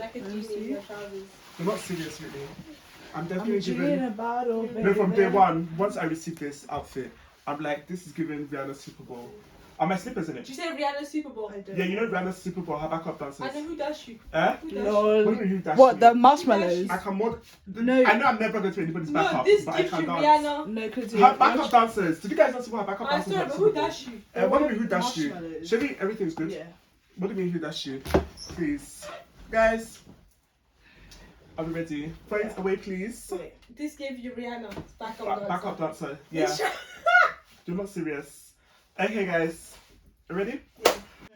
like a genie in your trousers. You're not serious, really. I'm definitely a bottle, baby. No, from day one, once I received this outfit, I'm like, this is giving Rihanna's Super Bowl. Are my slippers in it? Did you say Rihanna's Super Bowl? I Yeah, you know Rihanna's Super Bowl, her backup dancers. I know who dashed you. Eh? Who dashed you? Lol. What do you mean who dashed What, me? the marshmallows? I can more. No. I know I'm never going to be anybody's No, backup, this but I gives you can dance. Rihanna. No, because Her backup dancers. Did you guys not see what her backup I'm dancers sorry, were but at who Super Bowl? dashed you? What do you mean who dashed you? Marshmallows. Shelly, everything's good. Yeah. What do you mean who dashed you? Please. Guys, are we ready? Points away, please. Wait. This gave you Rihanna's backup Backup dancer. Yeah. You're not serious. Okay, guys. Ready? Yeah.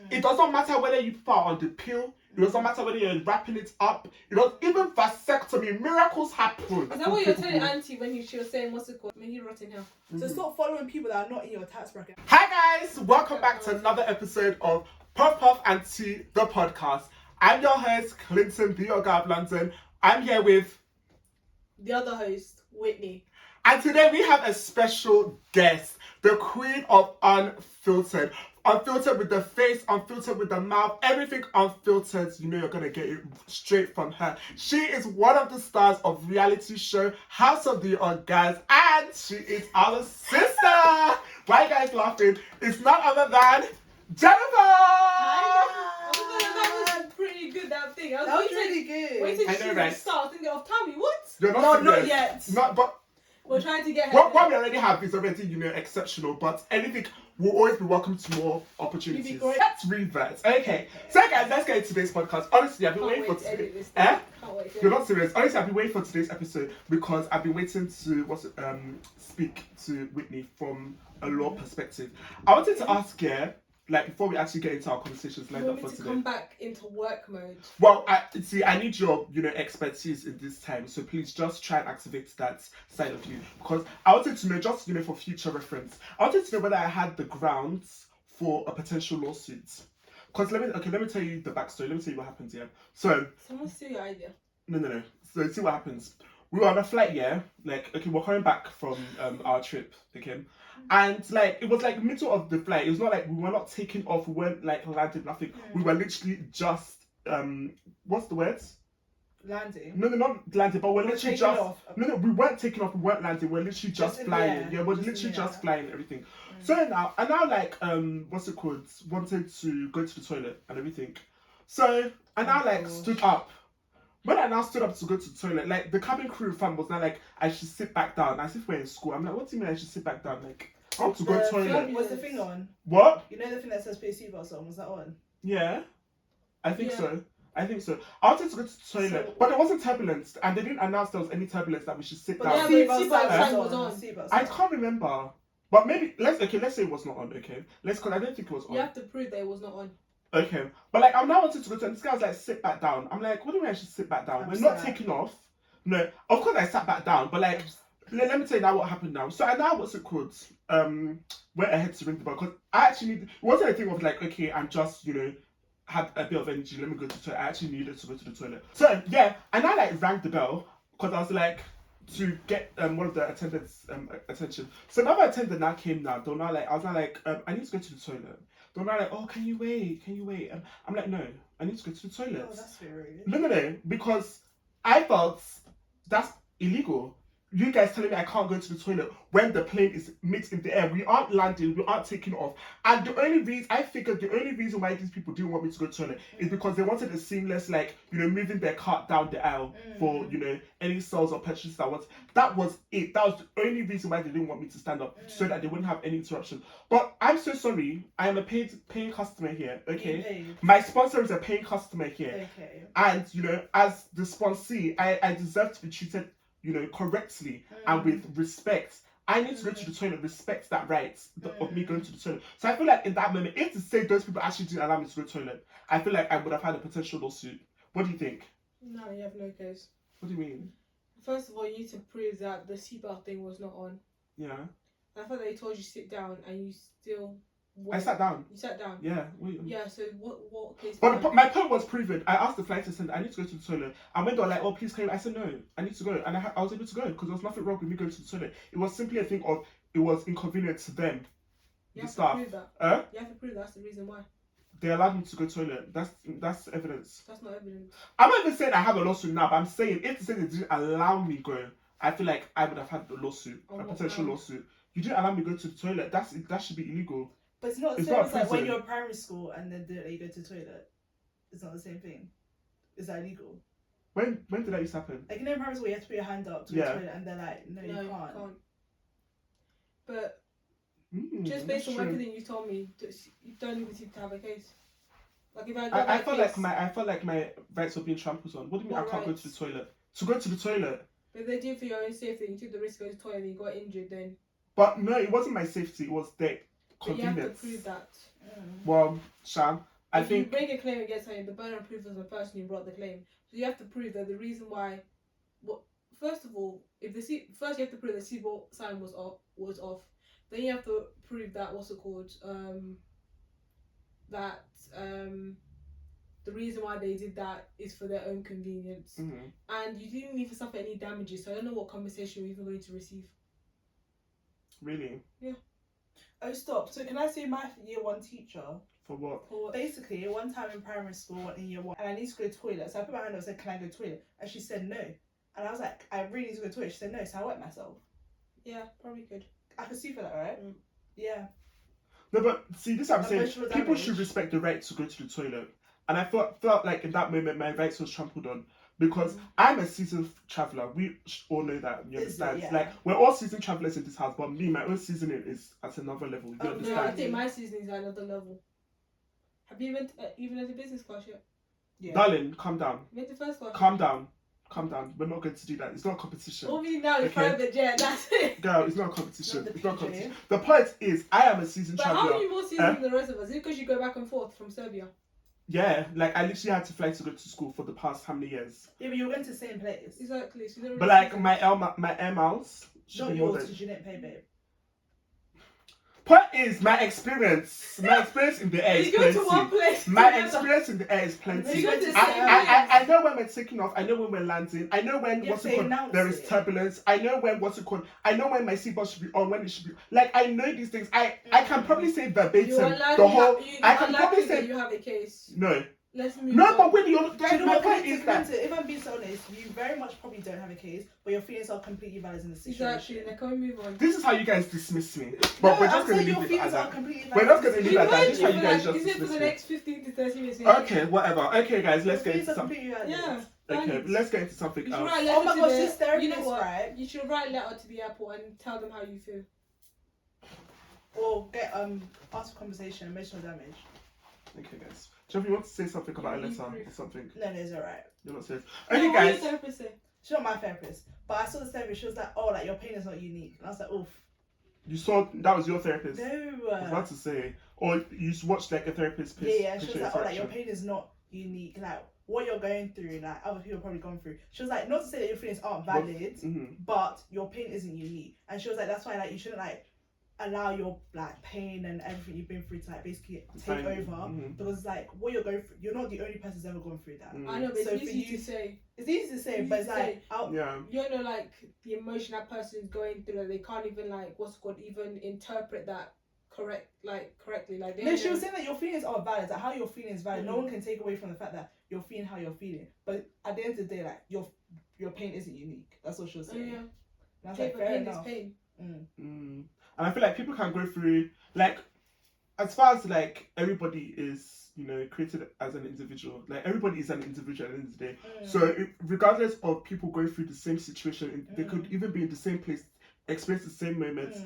It doesn't matter whether you put on the pill. It doesn't matter whether you're wrapping it up. It doesn't even vasectomy. Miracles happen. Is that what you're telling Auntie when she was saying what's it called? May he rot in hell. So stop following people that are not in your tax bracket. Hi guys, welcome back to another episode of Puffpuffandteapodcast, the podcast. I'm your host, Clinton, the Oga of London. I'm here with The other host, Whitney. and today we have a special guest, the queen of unfiltered. Unfiltered with the face, unfiltered with the mouth, everything unfiltered. You know you're gonna get it straight from her. She is one of the stars of reality show House of the Ogas, and she is our sister. Why are you guys laughing? It's none other than Jennifer. That was pretty good, that thing. That was really good. Wait till I she know, was right? start thinking of Tammy. What? You're No, not not serious. yet. Not, but We're trying to get her. what we already have is already, exceptional. But anything will always be welcome to more opportunities. You'd be great. Let's revert. Okay. So guys, let's get into today's podcast. Honestly, I've been waiting for to edit today. this. Eh? Can't wait to You're edit. not serious. Honestly, I've been waiting for today's episode because I've been waiting to speak to Whitney from a law perspective. I wanted to ask her, before we actually get into our conversations You lined want up me for to today. come back into work mode? Well, I need your, expertise in this time. So please just try and activate that side of you. Because I wanted to know, just, for future reference, I wanted to know whether I had the grounds for a potential lawsuit. Because let me tell you the backstory. Let me tell you what happened here. So, Someone steal your idea. no. So see what happens. We were on a flight, yeah? We're coming back from our trip, okay? And it was middle of the flight. It was not we were not taking off, we weren't landed, nothing. We were literally just what's the word? Landing. No, not landing, but we're literally taking just off. No, we weren't taking off, we weren't landing, we're literally just in the flying. air. Yeah, we're Just in literally the just air. flying and everything. So now what's it called? Wanted to go to the toilet and everything. So I now stood up. When I now stood up to go to the toilet, the cabin crew fam was now I should sit back down, as if we're in school. I'm like, what do you mean I should sit back down? I want to go to toilet. Was the thing on? What? You know the thing that says put your seatbelts on? Was that on? Yeah, I think Yeah. so. I wanted to go to the toilet, So- but there wasn't turbulence, and they didn't announce there was any turbulence that we should sit But down. the Yeah, seatbelt but sign seatbelt was sign on. was on. Seatbelt I sign. can't remember, but maybe let's say it was not on. Okay, because I don't think it was on. You have to prove that it was not on. Okay, but I'm now wanting to go to, and this guy was sit back down. I'm like, what do you mean I should sit back down? I'm We're not sad. taking off. No, of course I sat back down, but let me tell you now what happened now. So I now, what's it called? Went ahead to ring the bell because I actually it wasn't a thing of okay, I'm just had a bit of energy. Let me go to the toilet. I actually needed to go to the toilet. So yeah, I now rang the bell because I was to get one of the attendants attention. So another attendant now came now. They're now I was now I need to go to the toilet. They're now oh, can you wait? I'm like, no, I need to go to the toilet. Oh, that's very rude. No, because I felt that's illegal. You guys telling me I can't go to the toilet when the plane is mixed in the air. We aren't landing, we aren't taking off. And the only reason why these people didn't want me to go to the toilet is because they wanted a seamless, moving their cart down the aisle for, any sales or purchases I want. That was it. That was the only reason why they didn't want me to stand up, so that they wouldn't have any interruption. But I'm so sorry. I am a paying customer here, okay? Paid. My sponsor is a paying customer here. Okay. And, as the sponsee, I deserve to be treated, correctly and with respect. I need to go to the toilet, respect that right of me going to the toilet. So I feel in that moment, if to say those people actually didn't allow me to go to the toilet, I feel I would have had a potential lawsuit. What do you think? No, you have no case. What do you mean? First of all, you need to prove that the seatbelt thing was not on. Yeah. I thought they told you sit down and you still went. I sat down. You sat down? Yeah. Yeah, so what case? But my point was proven. I asked the flight attendant, I need to go to the toilet. And when they were oh, please, can you? I said, no, I need to go. And I was able to go because there was nothing wrong with me going to the toilet. It was simply a thing of, it was inconvenient to them. You the have staff. to prove that. Huh? You have to prove that's the reason why. They allowed me to go to the toilet. That's evidence. That's not evidence. I'm not even saying I have a lawsuit now, but I'm saying if they say they didn't allow me go, I feel like I would have had a lawsuit, Oh, a potential wow. lawsuit. You didn't allow me to go to the toilet. That should be illegal. But it's not the It's same not as like when prison. you're in primary school and then you go to the toilet. It's not the same thing. Is that illegal? When did that used to happen? Like, you know, in primary school, you have to put your hand up to Yeah. the toilet, and they're like, no, you can't. But just based on everything you told me, you don't even seem to have a case. Like if I felt like my rights were being trampled on. What do you mean What I can't rights? go to the toilet? To go to the toilet. But if they did for your own safety, you took the risk of going to the toilet and you got injured, then. But no, it wasn't my safety. It was their But you have to convenience. prove that. Well, Sham, I If think you bring a claim against her, the burden of proof is the person who brought the claim. So you have to prove that the reason why. First of all, first you have to prove the seatbelt sign was off. Then you have to prove that the reason why they did that is for their own convenience. Mhm. And you didn't even suffer any damages, so I don't know what compensation you're even going to receive. Really. Yeah. Oh, stop. So can I say my year 1 teacher? For what? Basically, one time in primary school in year 1, and I need to go to the toilet. So I put my hand up and said, can I go to the toilet? And she said no. And I was like, I really need to go to the toilet. She said no, so I wet myself. Yeah, probably could. I could sue for that, right? Mm. Yeah. No, but see, this is what I'm saying. Emotional People damage. should respect the right to go to the toilet. And I felt like in that moment my rights was trampled on. Because I'm a seasoned traveller. We all know that. You Is it? understand? Yeah. Like, we're all seasoned travellers in this house, but me, my own seasoning is at another level. You Oh, understand? No, I think my season is at another level. Have you even at the business class yet? Yeah. Darling, calm down. You went to first class? Calm down. Calm down. We're not going to do that. It's not a competition. Only now it's Okay. private jet, that's it. Girl, it's not a competition. Not the It's not a PJ. competition. The point is, I am a seasoned But how traveller. are you more seasoned than the rest of us? Is it because you go back and forth from Serbia? Yeah, like I literally had to fly to go to school for the past how many years? Yeah, but you went to the same place. Exactly. So you don't But really like season. my air miles should Not be more yours, than. because you didn't pay, babe. Point is, my experience in the air is You go to one plenty. place. My together. experience in the air is plenty. You go to the same I know when we're taking off. I know when we're landing. I know when You what's have it to called. announce There is it. turbulence. I know when what's it called. I know when my seatbelt should be on. When it should be. Like I know these things. I can probably say verbatim You are the whole. you I can probably that say you have a case. no. Let's move No, on. but when you're Do you know my what, point is that. Clinton, if I'm being so honest, you very much probably don't have a case, but your feelings are completely valid in the situation. Exactly. Now can we move on? This is how you guys dismiss me. But No, we're I'm just going to saying your leave it at feelings are that. completely We're valid. not gonna in leave the it at that. We've This is how you guys like, just is it for dismiss the me. next 15 to 30 minutes? Okay, whatever. Okay, guys, let's Your get feelings into are something. completely valid. Yeah. Okay, Thanks. let's get into something You should else. write a letter Oh my to gosh, the, this therapist, you know what? right? You should write a letter to the airport and tell them how you feel. Or get ask for conversation, emotional damage. Okay, guys. Jeff, you want to say something about a You letter proof. or something? No, it's alright. You're not serious. No, Okay, what did guys. your therapist say? She's not my therapist, but I saw the therapist. She was like, "Oh, like your pain is not unique." And I was like, "Oof." You saw that was your therapist. No. I was about to say, or you watched like a therapist. Yeah. She was picture like, "Oh, like your interaction. pain is not unique. Like what you're going through, like other people have probably gone through." She was like, "Not to say that your feelings aren't valid, but your pain isn't unique." And she was like, "That's why like you shouldn't like allow your like pain and everything you've been through to like basically take over because like what you're going through, you're not the only person who's ever gone through that." I know, but So it's for easy you- to say. It's easy to say, Easy but it's to like say. Yeah. You don't know, like, the emotion that person is going through, that they can't even, like, even interpret that correctly. Like, they no, don't she know. was saying that your feelings are valid. That how you're feeling is valid. No one can take away from the fact that you're feeling how you're feeling. But at the end of the day, like your pain isn't unique. That's what she was Oh, saying. yeah. And I was Pain like, for fair pain enough. is pain. And I feel like people can go through like, as far as like everybody is, you know, created as an individual. Like everybody is an individual at the end of the day. So regardless of people going through the same situation, they could even be in the same place, experience the same moments.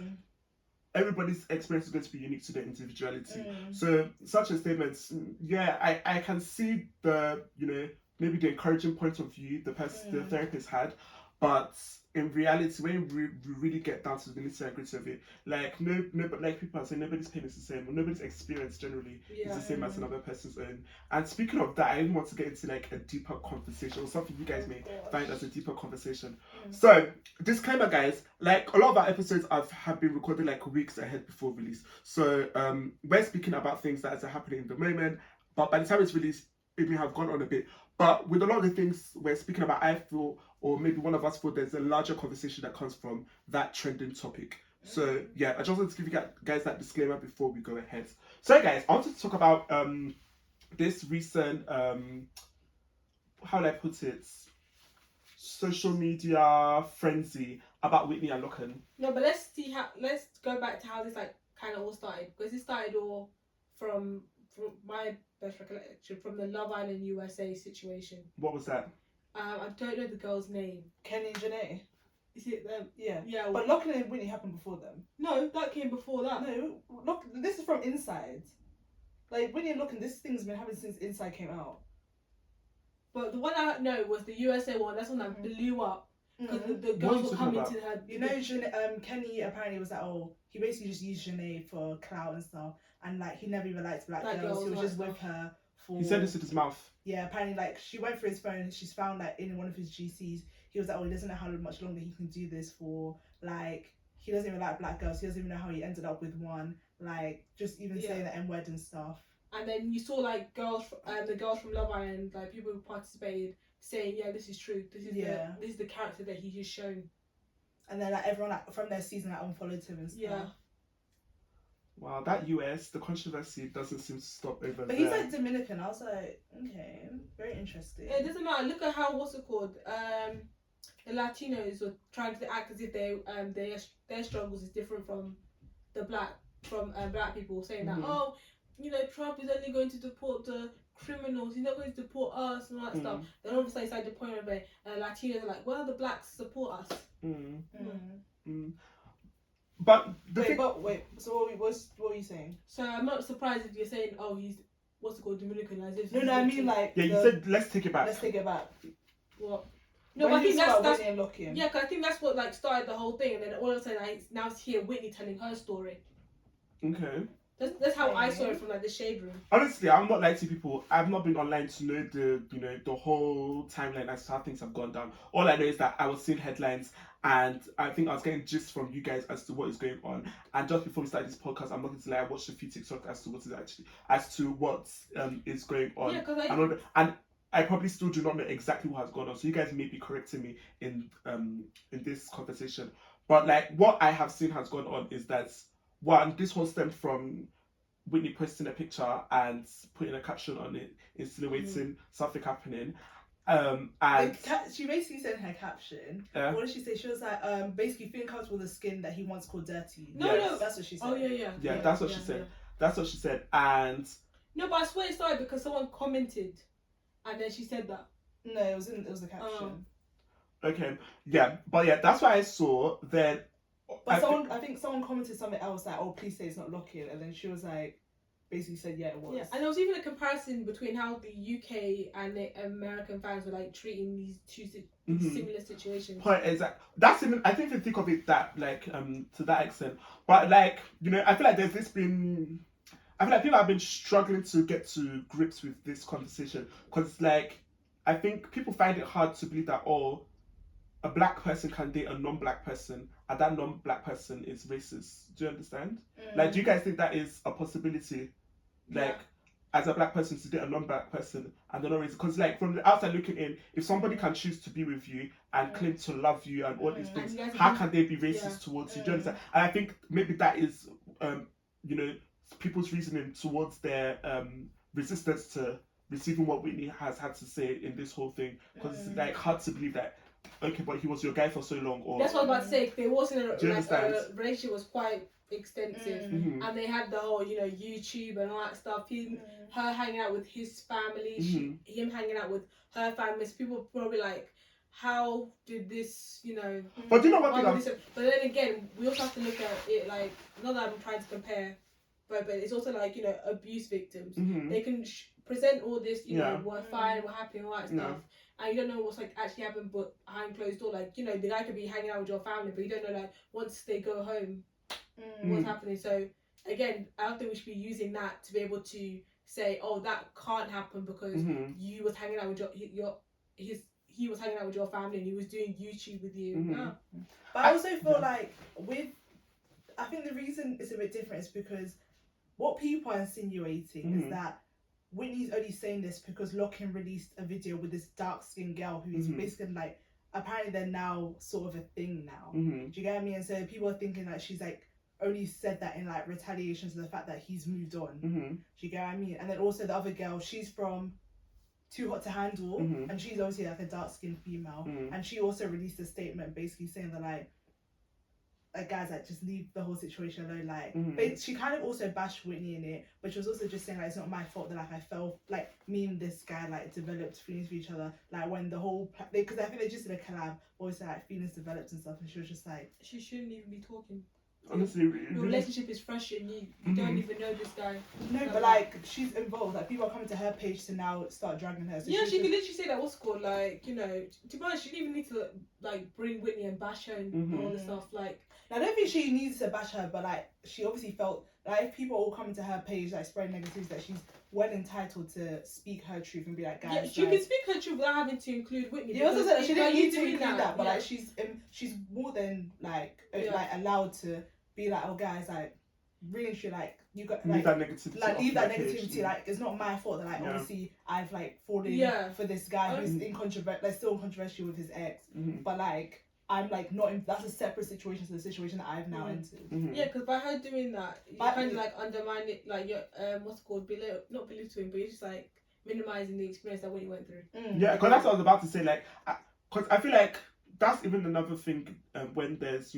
Everybody's experience is going to be unique to their individuality. So such a statements, yeah, I can see the, you know, maybe the encouraging point of view the therapist had, but in reality, when we really get down to the nitty-gritty of it, like but like people are saying, nobody's pain is the same, or nobody's experience generally is the same as another person's own. And speaking of that, I even want to get into like a deeper conversation, or something you guys may find as a deeper conversation. So, disclaimer, guys, like a lot of our episodes have been recorded like weeks ahead before release. So we're speaking about things that are happening in the moment, but by the time it's released, it may have gone on a bit. But with a lot of the things we're speaking about, I feel, or maybe one of us feel, there's a larger conversation that comes from that trending topic. So yeah, I just wanted to give you guys that disclaimer before we go ahead. So guys, I wanted to talk about this recent how do I put it, social media frenzy about Whitney and Clinton. No, but let's go back to how this like kind of all started, because it started all from my best recollection from the Love Island USA situation. What was that? I don't know the girl's name. Kemi and Janae. Is it them? Yeah. Yeah. But Lachlan and Whitney happened before them. No, that came before that. No, look, this is from Inside. Like, Whitney and Lachlan, this thing's been happening since Inside came out. But the one I know was the USA one. That's one that blew up. Because the What are girls you were talking coming about? to her. You know, Kenny apparently was like, oh, he basically just used Janae for clout and stuff. And, like, he never even liked black girls. He was just with her for... He said this with his mouth. Yeah, apparently, like, she went through his phone and she's found, like, in one of his GCs, he was like, oh, he doesn't know how much longer he can do this for. Like, he doesn't even like black girls. He doesn't even know how he ended up with one. Like, just even saying the N-word and stuff. And then you saw, like, the girls from Love Island, like, people who participated, saying, yeah, this is true. This is the character that he just shown. And then, like, everyone, like, from their season, like, unfollowed him and stuff. Yeah. Wow, that US, the controversy doesn't seem to stop over But there. he's like Dominican. I was like, okay, very interesting. It doesn't matter. Look at how, what's it called? The Latinos were trying to act as if their struggles is different from the black people, saying that, oh, you know, Trump is only going to deport the criminals, he's not going to deport us and all that stuff. Then all of a sudden, it's like the point of it, Latinos are like, well, the blacks support us. But wait. So what were you saying? So I'm not surprised if you're saying, oh, he's what's it called, Dominican? As if No, I mean like. Yeah, you said let's take it back. Let's take it back. What? No, but I think that's yeah, because I think that's what like started the whole thing, and then all of a sudden now it's here Whitney telling her story. Okay. That's how I saw it from like the shade room. Honestly, I'm not lying to people. I've not been online to know the whole timeline as to how things have gone down. All I know is that I was seeing headlines, and I think I was getting gist from you guys as to what is going on. And just before we started this podcast, I'm not going to lie, I watched a few TikToks as to what is going on. Yeah, because and I probably still do not know exactly what has gone on. So you guys may be correcting me in this conversation. But like what I have seen has gone on is that one, this whole stemmed from Whitney posting a picture and putting a caption on it, insinuating something happening. And she basically said in her caption, what did she say? She was like, basically feeling comfortable with the skin that he once called dirty. No, that's what she said. Oh yeah. That's what she said. That's what she said. And no, but I swear it started because someone commented, and then she said that. No, it was the caption. Okay, yeah, but yeah, that's what I saw. Then, but I think someone commented something else like, "Oh, please say it's not locking," and then she was like, basically said, "Yeah, it was." Yeah, and there was even a comparison between how the UK and the American fans were like treating these two similar situations. Point exactly. That's even. I didn't even think of it that like to that extent. But like I feel like there's this been. I feel like people have been struggling to get to grips with this conversation because like I think people find it hard to believe that a black person can date a non-black person and that non-black person is racist. Do you understand? Like, do you guys think that is a possibility? Like, as a black person to date a non-black person and they're not racist? Because like from the outside looking in, if somebody can choose to be with you and claim to love you and all these things, how can they be racist towards you? Do you understand? And I think maybe that is, people's reasoning towards their resistance to receiving what Whitney has had to say in this whole thing, because it's like hard to believe that okay, but he was your guy for so long. Or that's what I was about to say. If there wasn't a relationship was quite extensive, and they had the whole YouTube and all that stuff. Her hanging out with his family, him hanging out with her family. So people were probably like, how did this, But do you know what thing? But then again, we also have to look at it like, not that I'm trying to compare. But it's also like, abuse victims. They can present all this, we're fine, we're happy, and all that stuff. And you don't know what's like actually happened, but behind closed door, like, the guy could be hanging out with your family, but you don't know, like, once they go home, what's happening. So, again, I don't think we should be using that to be able to say, oh, that can't happen because you was hanging out with he was hanging out with your family and he was doing YouTube with you. No. But I also feel like I think the reason it's a bit different is because what people are insinuating is that Whitney's only saying this because Lockin released a video with this dark-skinned girl who is basically like apparently they're now sort of a thing now. Mm-hmm. Do you get what I mean? And so people are thinking that she's like only said that in like retaliation to the fact that he's moved on. Mm-hmm. Do you get what I mean? And then also the other girl, she's from Too Hot to Handle, and she's obviously like a dark-skinned female, and she also released a statement basically saying that like guys, like just leave the whole situation alone. Like she kind of also bashed Whitney in it, but she was also just saying like it's not my fault that like I felt like me and this guy like developed feelings for each other. Like when the whole because I think they just did a collab, obviously like feelings developed and stuff, and she was just like she shouldn't even be talking. Honestly, your relationship is fresh and you don't even know this guy. No, but like she's involved. Like people are coming to her page to now start dragging her. So yeah, she could literally say that what's called like, you know, to be honest, she didn't even need to like bring Whitney and bash her and all this stuff. Like, I don't think she needs to bash her, but like she obviously felt like if people are all coming to her page like spreading negatives, that she's well entitled to speak her truth and be like, guys. Yeah, she can speak her truth without having to include Whitney. Yeah, also said she didn't need to include that, but yeah. like she's more than like allowed to be like, oh guys, like really should like you got like leave that negativity. Like it's not my fault that like obviously I've like fallen for this guy who's still controversial with his ex, but like I'm like not in, that's a separate situation to the situation that I've now entered. Yeah, because by her doing that, you kind of like undermine it, like your what's it called, not belittling, but you're just like minimizing the experience that what you went through. Yeah, because that's what I was about to say. Like, because I feel like that's even another thing when there's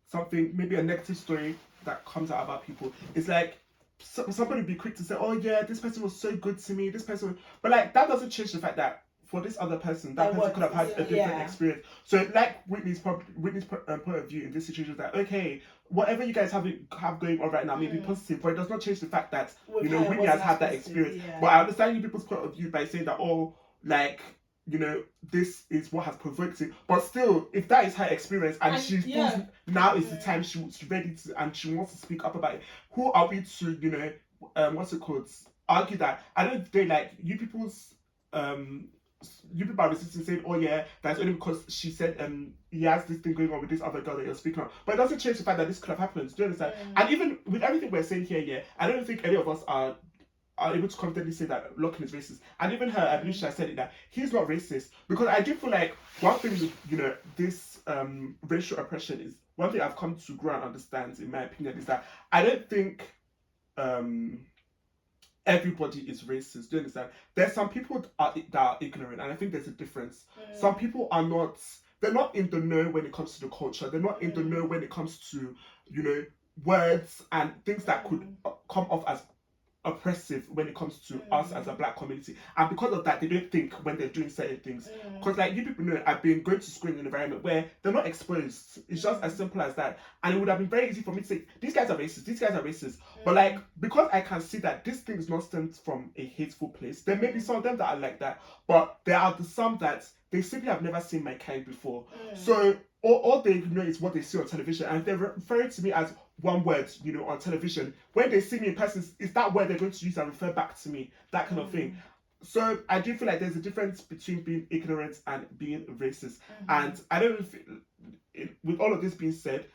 something, maybe a negative story that comes out about people. It's like somebody would be quick to say, oh yeah, this person was so good to me, this person, but like that doesn't change the fact that for this other person, that person could have had a different experience. So like Whitney's point of view in this situation is that, okay, whatever you guys have going on right now may be positive, but it does not change the fact that Whitney has had that experience. But I understand you people's point of view by saying that, oh, like, this is what has provoked it. But still, if that is her experience and she feels now is the time she's ready to and she wants to speak up about it, who are we to, argue that? I don't think like you people are resisting saying, oh yeah, that's only because she said he has this thing going on with this other girl that you're speaking on. But it doesn't change the fact that this could have happened. Do you understand? And even with everything we're saying here, I don't think any of us are able to confidently say that Locking is racist. And even her, I believe she has said it, that he's not racist. Because I do feel like one thing with, this racial oppression is, one thing I've come to grow and understand, in my opinion, is that I don't think everybody is racist. Do you understand? There's some people that are ignorant, and I think there's a difference. Some people are not, they're not in the know when it comes to the culture. They're not in the know when it comes to, words and things that could come off as oppressive when it comes to us as a black community, and because of that they don't think when they're doing certain things. Because like you people know, I've been going to school in an environment where they're not exposed. It's just as simple as that, and it would have been very easy for me to say these guys are racist, but like because I can see that this thing is not stemmed from a hateful place, there may be some of them that are like that, but there are some that they simply have never seen my kind before. So all they know is what they see on television, and they're referring to me as one word, on television. When they see me in person, is that word they're going to use and refer back to me, that kind of thing. So I do feel like there's a difference between being ignorant and being racist. And I don't feel, with all of this being said,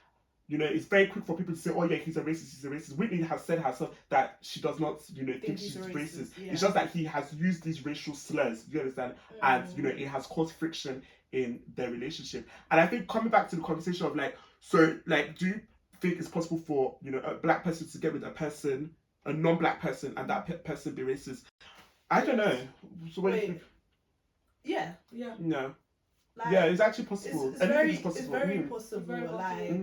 it's very quick for people to say, oh yeah, he's a racist. Whitney has said herself that she does not, think she's racist. Yeah. It's just that he has used these racial slurs, you understand? And, it has caused friction in their relationship. And I think coming back to the conversation of like, so like, do you think it's possible for, a black person to get with a non-black person, and that person be racist? I don't know. So what do you think? Yeah. No. Like, yeah, it's actually possible. It's very possible. Like,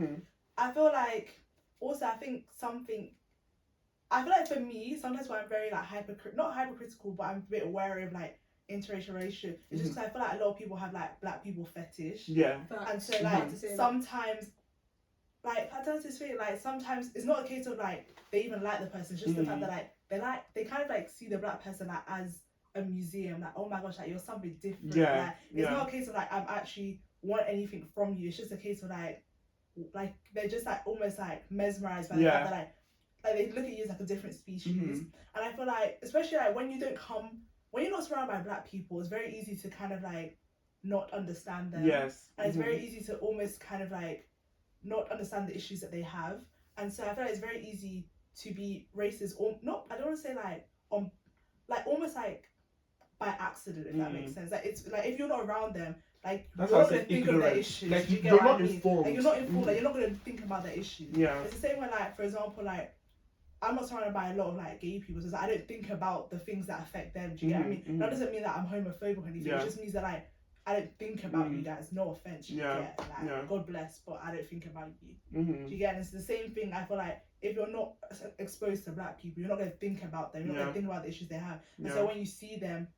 I feel like, also I feel like for me, sometimes when I'm very like not hypercritical, but I'm a bit aware of like interracial relationship, it's just because I feel like a lot of people have like black people fetish. Yeah. And so like sometimes, like I don't just feel like sometimes it's not a case of like they even like the person, it's just the fact that like they kind of like see the black person like as a museum, like, oh my gosh, like you're something different. Yeah. Like, it's not a case of like I'm actually want anything from you. It's just a case of like they're just like almost like mesmerized by the fact that like they look at you as like a different species. And I feel like, especially like when you're not surrounded by black people, it's very easy to kind of like not understand them. Yes. And it's very easy to almost kind of like not understand the issues that they have. And so I feel like it's very easy to be racist, or not, I don't want to say like almost like by accident, if that makes sense. Like it's like if you're not around them, Like, That's you're why not I going said to think of the ignorant. issues. Like, Do you get you're what not I mean? informed. Like, you're not informed. Like, you're not going to think about the issues. Yeah. It's the same way, like, for example, like, I'm not surrounded by a lot of like gay people, so I don't think about the things that affect them. Do you get what I mean? That doesn't mean that I'm homophobic or anything. Yeah. It just means that like I don't think about you guys. No offense, you get like God bless, but I don't think about you. Do you get? And it's the same thing. I feel like if you're not exposed to black people, you're not going to think about them. You're not going to think about the issues they have. And so when you see them,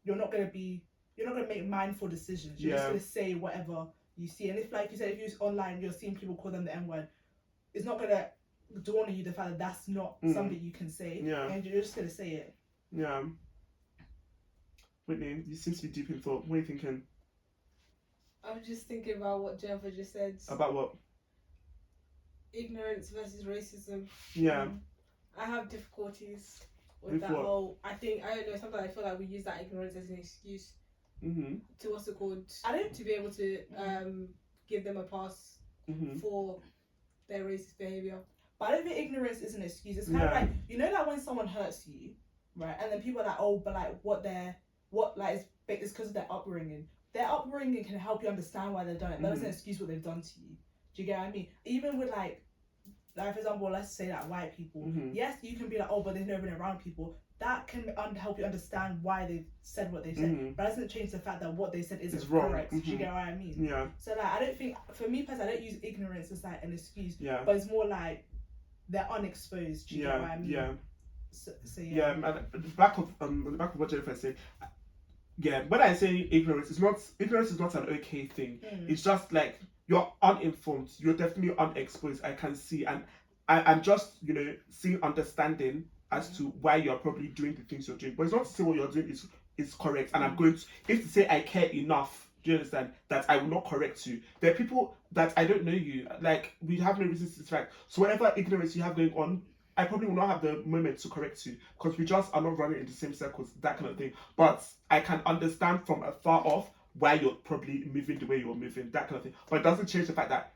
you're not going to make mindful decisions. You're just going to say whatever you see. And if, like you said, if you're online, you're seeing people call them the N-word, it's not going to dawn on you the fact that that's not something you can say, and you're just gonna say it. Yeah. Whitney, you seem to be deep in thought. What are you thinking? I'm just thinking about what Jennifer just said. About what? Ignorance versus racism. Yeah. I have difficulties with that whole. I don't know. Sometimes I feel like we use that ignorance as an excuse to what's it called? To be able to give them a pass for their racist behavior. But I don't think ignorance is an excuse. It's kind of like, you know, like when someone hurts you, right? And then people are like, oh, but like it's because of their upbringing. Their upbringing can help you understand why they've done it. That doesn't excuse what they've done to you. Do you get what I mean? Even with like for example, let's say that white people. Yes, you can be like, oh, but they've never been around people. That can help you understand why they've said what they've said. But that doesn't change the fact that what they said isn't correct. Do you get what I mean? Yeah. So like, I don't think, for me personally, I don't use ignorance as like an excuse. Yeah. But it's more like, they're unexposed. Do you get what I mean? Yeah. So and at the back of what Jennifer said, when I say ignorance is not an okay thing. It's just like you're uninformed. You're definitely unexposed. I can see, and I'm just seeing understanding as to why you're probably doing the things you're doing. But it's not to say what you're doing is correct. And I'm going to, if to say I care enough. Do you understand that I will not correct you? There are people that I don't know you. Like, we have no reason to distract. So whatever ignorance you have going on, I probably will not have the moment to correct you because we just are not running in the same circles, that kind of thing. But I can understand from afar off why you're probably moving the way you're moving, that kind of thing. But it doesn't change the fact that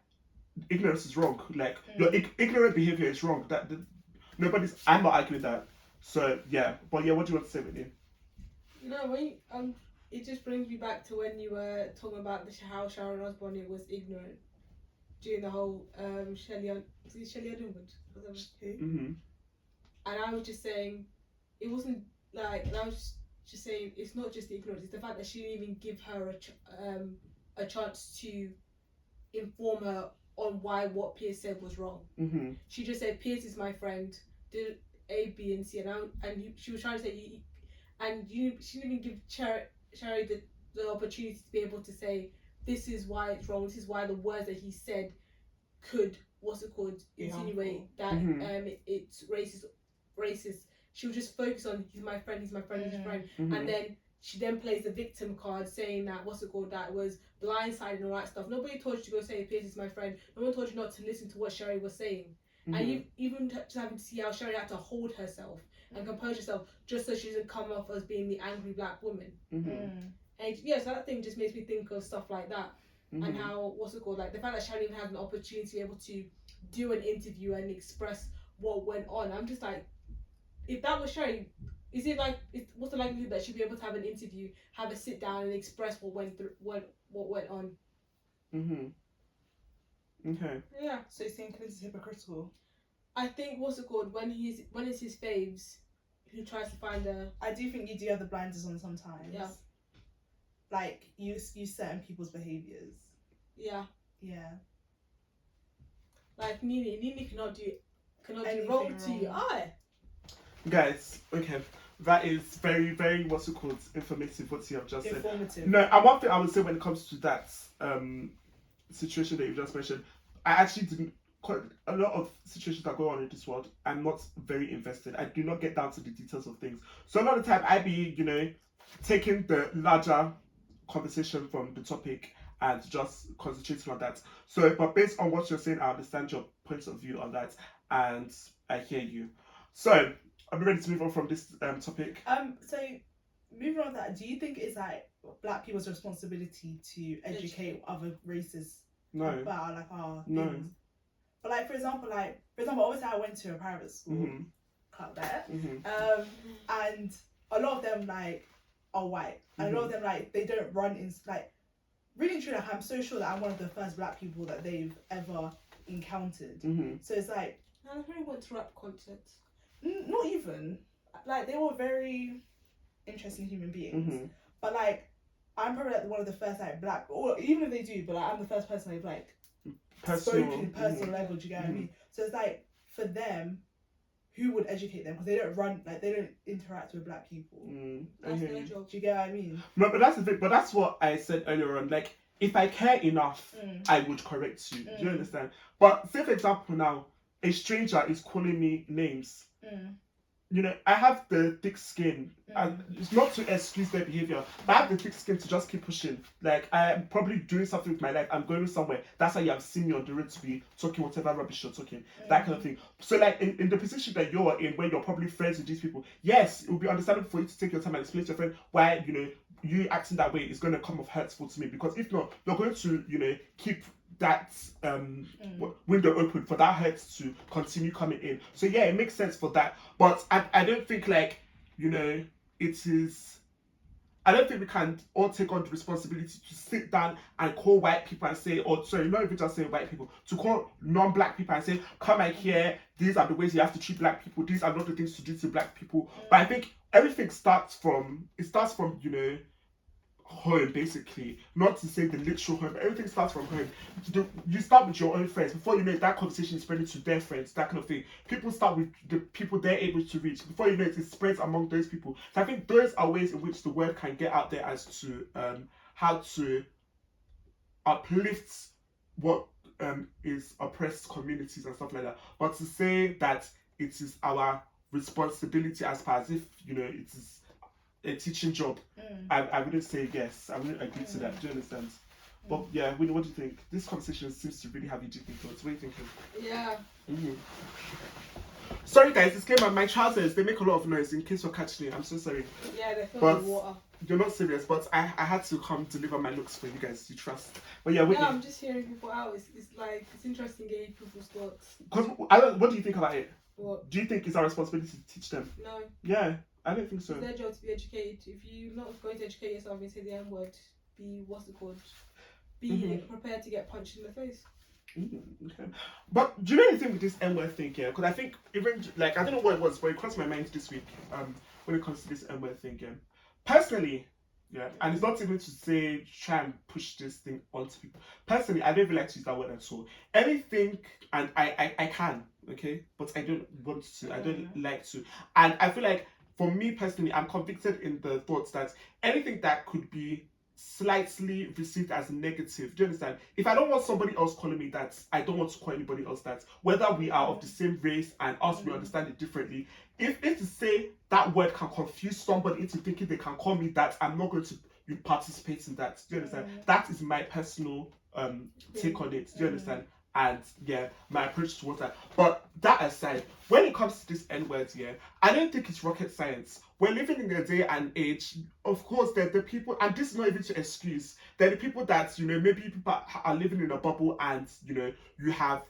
ignorance is wrong. Like, your ignorant behavior is wrong. I'm not arguing that. So yeah, but yeah, what do you want to say, Whitney? No, it just brings me back to when you were talking about how Sharon Osbourne was ignorant during the whole Shelley Underwood. And I was just saying, it wasn't like, and I was just saying, it's not just the ignorance, it's the fact that she didn't even give her a chance to inform her on why what Pierce said was wrong. She just said, Pierce is my friend, did A, B, and C, and she was trying to say, she didn't even give Sherry the opportunity to be able to say, this is why it's wrong, this is why the words that he said could, insinuate that it's racist. She would just focus on, he's my friend, and then she then plays the victim card saying that, that was blindsided and all that stuff. Nobody told you to go say, Pierce is my friend. No one told you not to listen to what Sherry was saying. And you even just having to see how Sherry had to hold herself and compose herself just so she doesn't come off as being the angry black woman. And so that thing just makes me think of stuff like that. And how, like the fact that Sherry even had an opportunity to be able to do an interview and express what went on. I'm just like, if that was Sherry, what's the likelihood that she'd be able to have an interview, have a sit down and express what went on? Okay. Yeah. So you're saying Clinton's hypocritical? I think when it's his faves, who tries to find a. I do think you do have the blinders on sometimes. Yeah. Like you excuse certain people's behaviours. Yeah. Yeah. Like Nini cannot do wrong to you. Guys, okay. That is very, very informative what you have just said. Informative. No, and one thing I would say when it comes to that situation that you just mentioned, I actually didn't. Quite a lot of situations that go on in this world, I'm not very invested. I do not get down to the details of things. So a lot of the time I be, taking the larger conversation from the topic and just concentrating on that. So, but based on what you're saying, I understand your point of view on that, and I hear you. So, are we ready to move on from this topic? So moving on to that, do you think it's like black people's responsibility to educate other races about like our things? But like for example, obviously I went to a private school, cut that, and a lot of them like are white, and a lot of them like they don't run in like really true. Like, I'm so sure that I'm one of the first black people that they've ever encountered. So it's like, I really went to rap concerts. Not even. Like, they were very interesting human beings. But like, I'm probably like one of the first like black, or even if they do, but like, I'm the first person I've like spoken personal level. Do you get what I mean? So it's like, for them, who would educate them? Because they don't interact with black people. That's their job. Do you get what I mean? No, but that's the thing. But that's what I said earlier on. Like, if I care enough, I would correct you. Do you understand? But say, for example, now a stranger is calling me names. You know, I have the thick skin, and it's not to excuse their behavior, but I have the thick skin to just keep pushing. Like, I'm probably doing something with my life, I'm going somewhere. That's how you have seen me on the road to be talking whatever rubbish you're talking, that kind of thing. So, like, in the position that you're in, where you're probably friends with these people, yes, it would be understandable for you to take your time and explain to your friend why, you know, you acting that way is going to come off hurtful to me. Because if not, you're going to, you know, keep that window open for that hurt to continue coming in. So yeah, it makes sense for that. But I don't think, like, you know, I don't think we can all take on the responsibility to sit down and call white people and say, or sorry, not even just say white people, to call non-black people and say, come out here, these are the ways you have to treat black people, these are not the things to do to black people. But I think everything starts from, you know, home, basically. Not to say the literal home, but everything starts from home. You start with your own friends. Before you know it, that conversation is spreading to their friends, that kind of thing. People start with the people they're able to reach. Before you know it, it spreads among those people. So I think those are ways in which the word can get out there as to how to uplift what is oppressed communities and stuff like that. But to say that it is our responsibility as far as if, you know, it is a teaching job, I wouldn't say yes. I wouldn't agree to that. Do you understand? But yeah, Winnie, what do you think? This conversation seems to really have you deep in thoughts. What are you thinking? Yeah. Sorry guys, this came out. My trousers, they make a lot of noise in case you're catching it. I'm so sorry. Yeah, they're filled with water. You're not serious, but I had to come deliver my looks for you guys. You trust. But yeah, Whitney. No, I'm just hearing people out. It's like, it's interesting getting people's thoughts. Because what do you think about it? What? Do you think it's our responsibility to teach them? No. Yeah, I don't think so. It's their job to be educated. If you're not going to educate yourself and say the N word, be prepared to get punched in the face. Okay. But do you know anything with this N word thing here? Because I think even like, I don't know what it was, but it crossed my mind this week. When it comes to this N word thing, personally, and it's not even to say try and push this thing onto people. Personally, I don't even like to use that word at all. Anything, and I can, okay, but I don't want to. I don't like to, and I feel like for me personally, I'm convicted in the thoughts that anything that could be slightly received as negative. Do you understand? If I don't want somebody else calling me that, I don't want to call anybody else that. Whether we are of the same race and us, we understand it differently. If to say that word can confuse somebody into thinking they can call me that, I'm not going to participate in that. Do you understand? That is my personal take on it. Do you understand? And yeah, my approach towards that. But that aside, when it comes to this N-word, I don't think it's rocket science. We're living in a day and age, of course, there are the people, and this is not even to excuse, there are the people that, you know, maybe people are living in a bubble and, you know, you have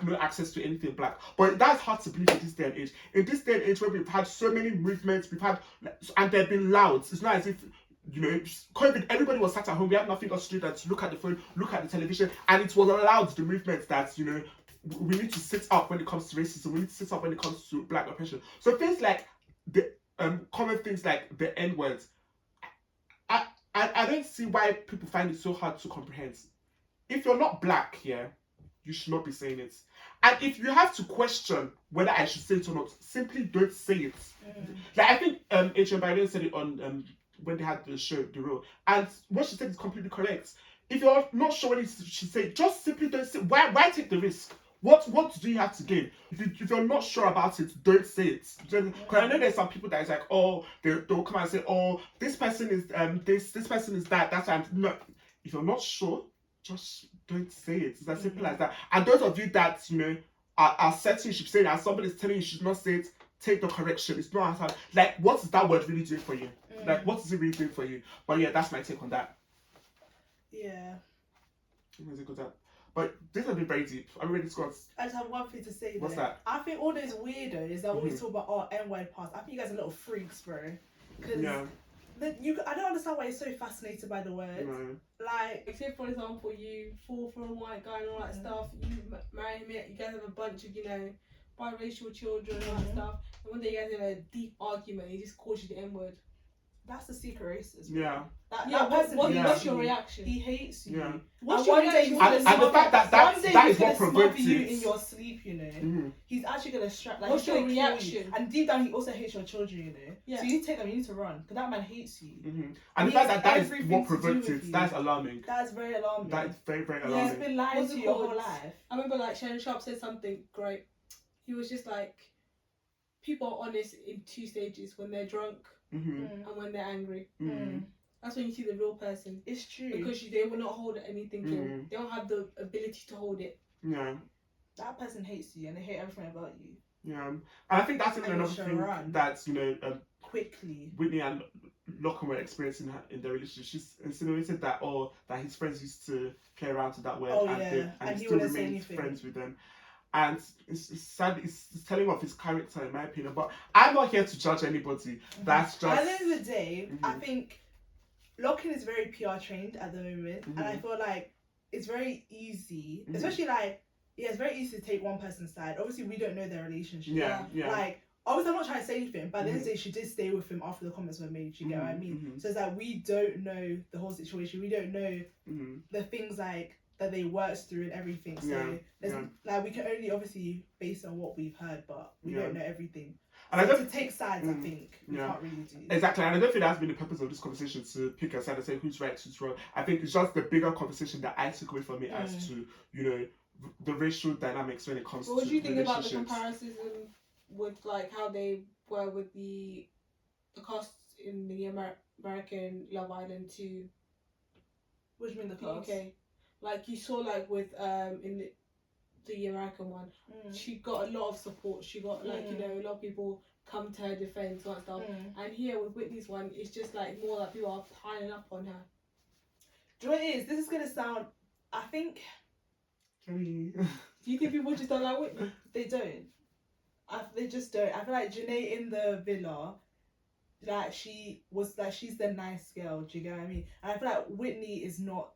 no access to anything black. But that's hard to believe in this day and age. In this day and age where we've had so many movements, and they've been loud. It's not as if, you know, COVID, everybody was sat at home. We have nothing else to do than to look at the phone, look at the television, and it was allowed, the movement that, you know, we need to sit up when it comes to racism, we need to sit up when it comes to black oppression. So things like the common things like the N-words, I don't see why people find it so hard to comprehend. If you're not black here, you should not be saying it. And if you have to question whether I should say it or not, simply don't say it. Like I think H.M. Biden said it on when they had the show, The Real, and what she said is completely correct. If you're not sure what she said, just simply don't say. Why take the risk? What do you have to gain? If you're not sure about it, don't say it. Because I know there's some people that is like, oh, they'll come and say, oh, this person is this person is that. That's why I'm not. If you're not sure, just don't say it. It's as simple as that. And those of you that, you know, are certain you should say it, and somebody's telling you should not say it, take the correction. It's not as hard. Like, what is that word really doing for you? Like, what is it really doing for you? But yeah, that's my take on that. Yeah. But this has been very deep. I'm ready to go. I just have one thing to say. What's there. that? I think all those weirdos that always talk about N-word past, I think you guys are little freaks, bro. Because I don't understand why you're so fascinated by the word. No. Like, say for example, you fall for a white guy and all that stuff. You marry him, you guys have a bunch of biracial children and all that stuff. And one day you guys have a deep argument. He just calls you the N word. that's the secret racist. Yeah. That person what's your reaction? He hates you. Yeah. What's your reaction? And the fact that is what provoked you it. in your sleep, he's actually gonna strap. Like, what's he's your gonna kill reaction? you. And deep down, he also hates your children. Yeah. So you take them. You need to run because that man hates you. And the fact that is everything what to do provoked with it. you. That's alarming. That's very alarming. That is very, very He's alarming. been lying What's to it you your called? whole life. I remember like Shannon Sharp said something great. He was just like, people are honest in 2 stages: when they're drunk and when they're angry. That's when you see the real person. It's true. Because they will not hold anything in. They don't have the ability to hold it. Yeah. That person hates you and they hate everything about you. Yeah. And I think that's another thing that, quickly. Whitney and Lachlan were experiencing in their relationship. She's insinuated that that his friends used to play around with that word and he still remains friends with them. And it's sad, it's telling of his character, in my opinion. But I'm not here to judge anybody. That's just... At the end of the day, I think Lachlan is very PR trained at the moment. And I feel like it's very easy, especially like, it's very easy to take one person's side. Obviously, we don't know their relationship. Yeah. Like, obviously, I'm not trying to say anything, but at the end of the day, she did stay with him after the comments were made. Do you get what I mean? So it's like, we don't know the whole situation. We don't know the things like that they worked through and everything. So like, we can only obviously base on what we've heard, but we don't know everything. And so to take sides, I think we can't really do. Exactly, and I don't think that's been the purpose of this conversation, to pick a side and say who's right, who's wrong. I think it's just the bigger conversation that I took away from it as to the racial dynamics when it comes to What do you think about the relationships. comparisons with like how they were with the cast in the American Love Island to What do you mean the cast? UK? Like you saw like with in the American one, she got a lot of support. She got like a lot of people come to her defense and stuff. And here with Whitney's one, it's just like more like people are piling up on her. Do you know what it is? This is gonna sound. I think. Kemi. Do you think people just don't like Whitney? They don't. They just don't. I feel like Janae in the villa, like she's the nice girl. Do you get what I mean? And I feel like Whitney is not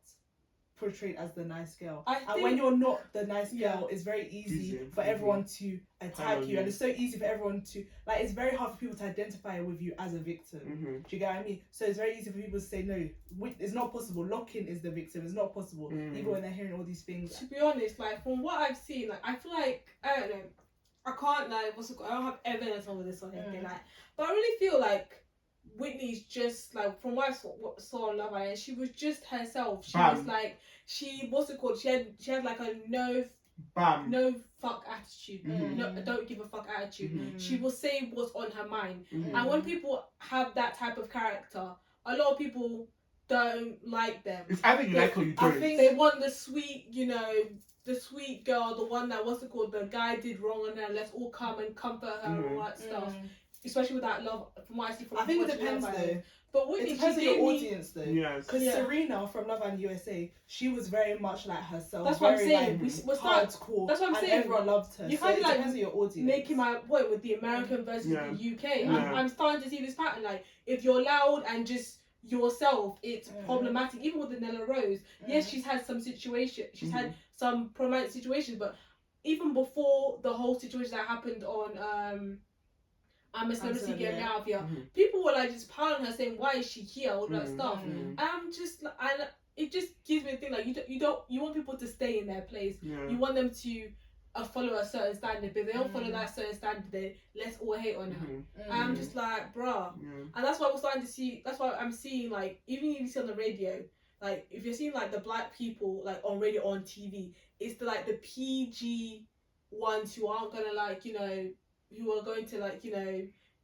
portrayed as the nice girl. And when you're not the nice girl, it's very easy for everyone to attack you, and it's so easy for everyone to like. It's very hard for people to identify with you as a victim. Do you get what I mean? So it's very easy for people to say no, it's not possible. Lock-in is the victim. It's not possible, even when they're hearing all these things. To be honest, like from what I've seen, like I feel like I don't know. I can't like I don't have evidence over this or anything like, but I really feel like Whitney's just like from what I saw on Love Island, she was just herself. She was like what's it called? She had like a no fuck attitude. No, don't give a fuck attitude. She will say what's on her mind. And when people have that type of character, a lot of people don't like them. It's either you like or you don't. I think they want the sweet, the sweet girl, the one that the guy did wrong on her, let's all come and comfort her and all that stuff. Especially with that love, from what I see from I think it depends though. But Whitney, it depends on your audience though. Yes. Because Serena from Love Island USA, she was very much like herself. That's what I'm saying. We're hardcore. That's what I'm saying. And everyone loved her. You so kind of like depends on your audience. Making my point with the American versus the UK. Yeah. I'm starting to see this pattern. Like if you're loud and just yourself, it's problematic. Even with Nella Rose, yes, she's had some situation. She's had some problematic situations, but even before the whole situation that happened on I'm a celebrity, get me out of here. People were like just piling on her saying, why is she here, all that stuff. And I'm just like, and it just gives me a thing like you want people to stay in their place. You want them to follow a certain standard, but if they don't follow that certain standard, then let's all hate on her. And I'm just like, bruh. And that's why we're starting to see. That's why I'm seeing like even if you see on the radio, like if you're seeing like the black people like on radio or on TV, it's the PG ones who aren't gonna like who are going to like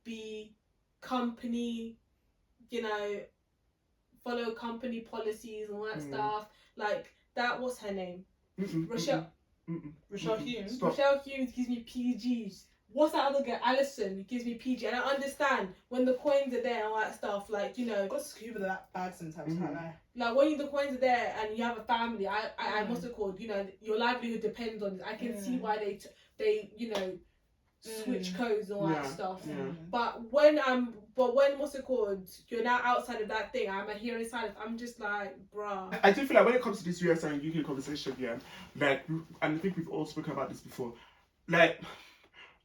be company, follow company policies and all that stuff. Like that, what's her name? Rochelle Humes. Stop. Rochelle Humes gives me PG. What's that other girl? Alison gives me PG. And I understand when the coins are there and all that stuff. Like I've got to scuba that bag sometimes, can't I? Like when the coins are there and you have a family, I must have called. Your livelihood depends on this. I can see why they switch codes and all that stuff. But when I'm But when what's it called? You're now outside of that thing. I'm hearing silence. I'm just like, bruh. I do feel like when it comes to this US and UK conversation, yeah, like, and I think we've all spoken about this before, like,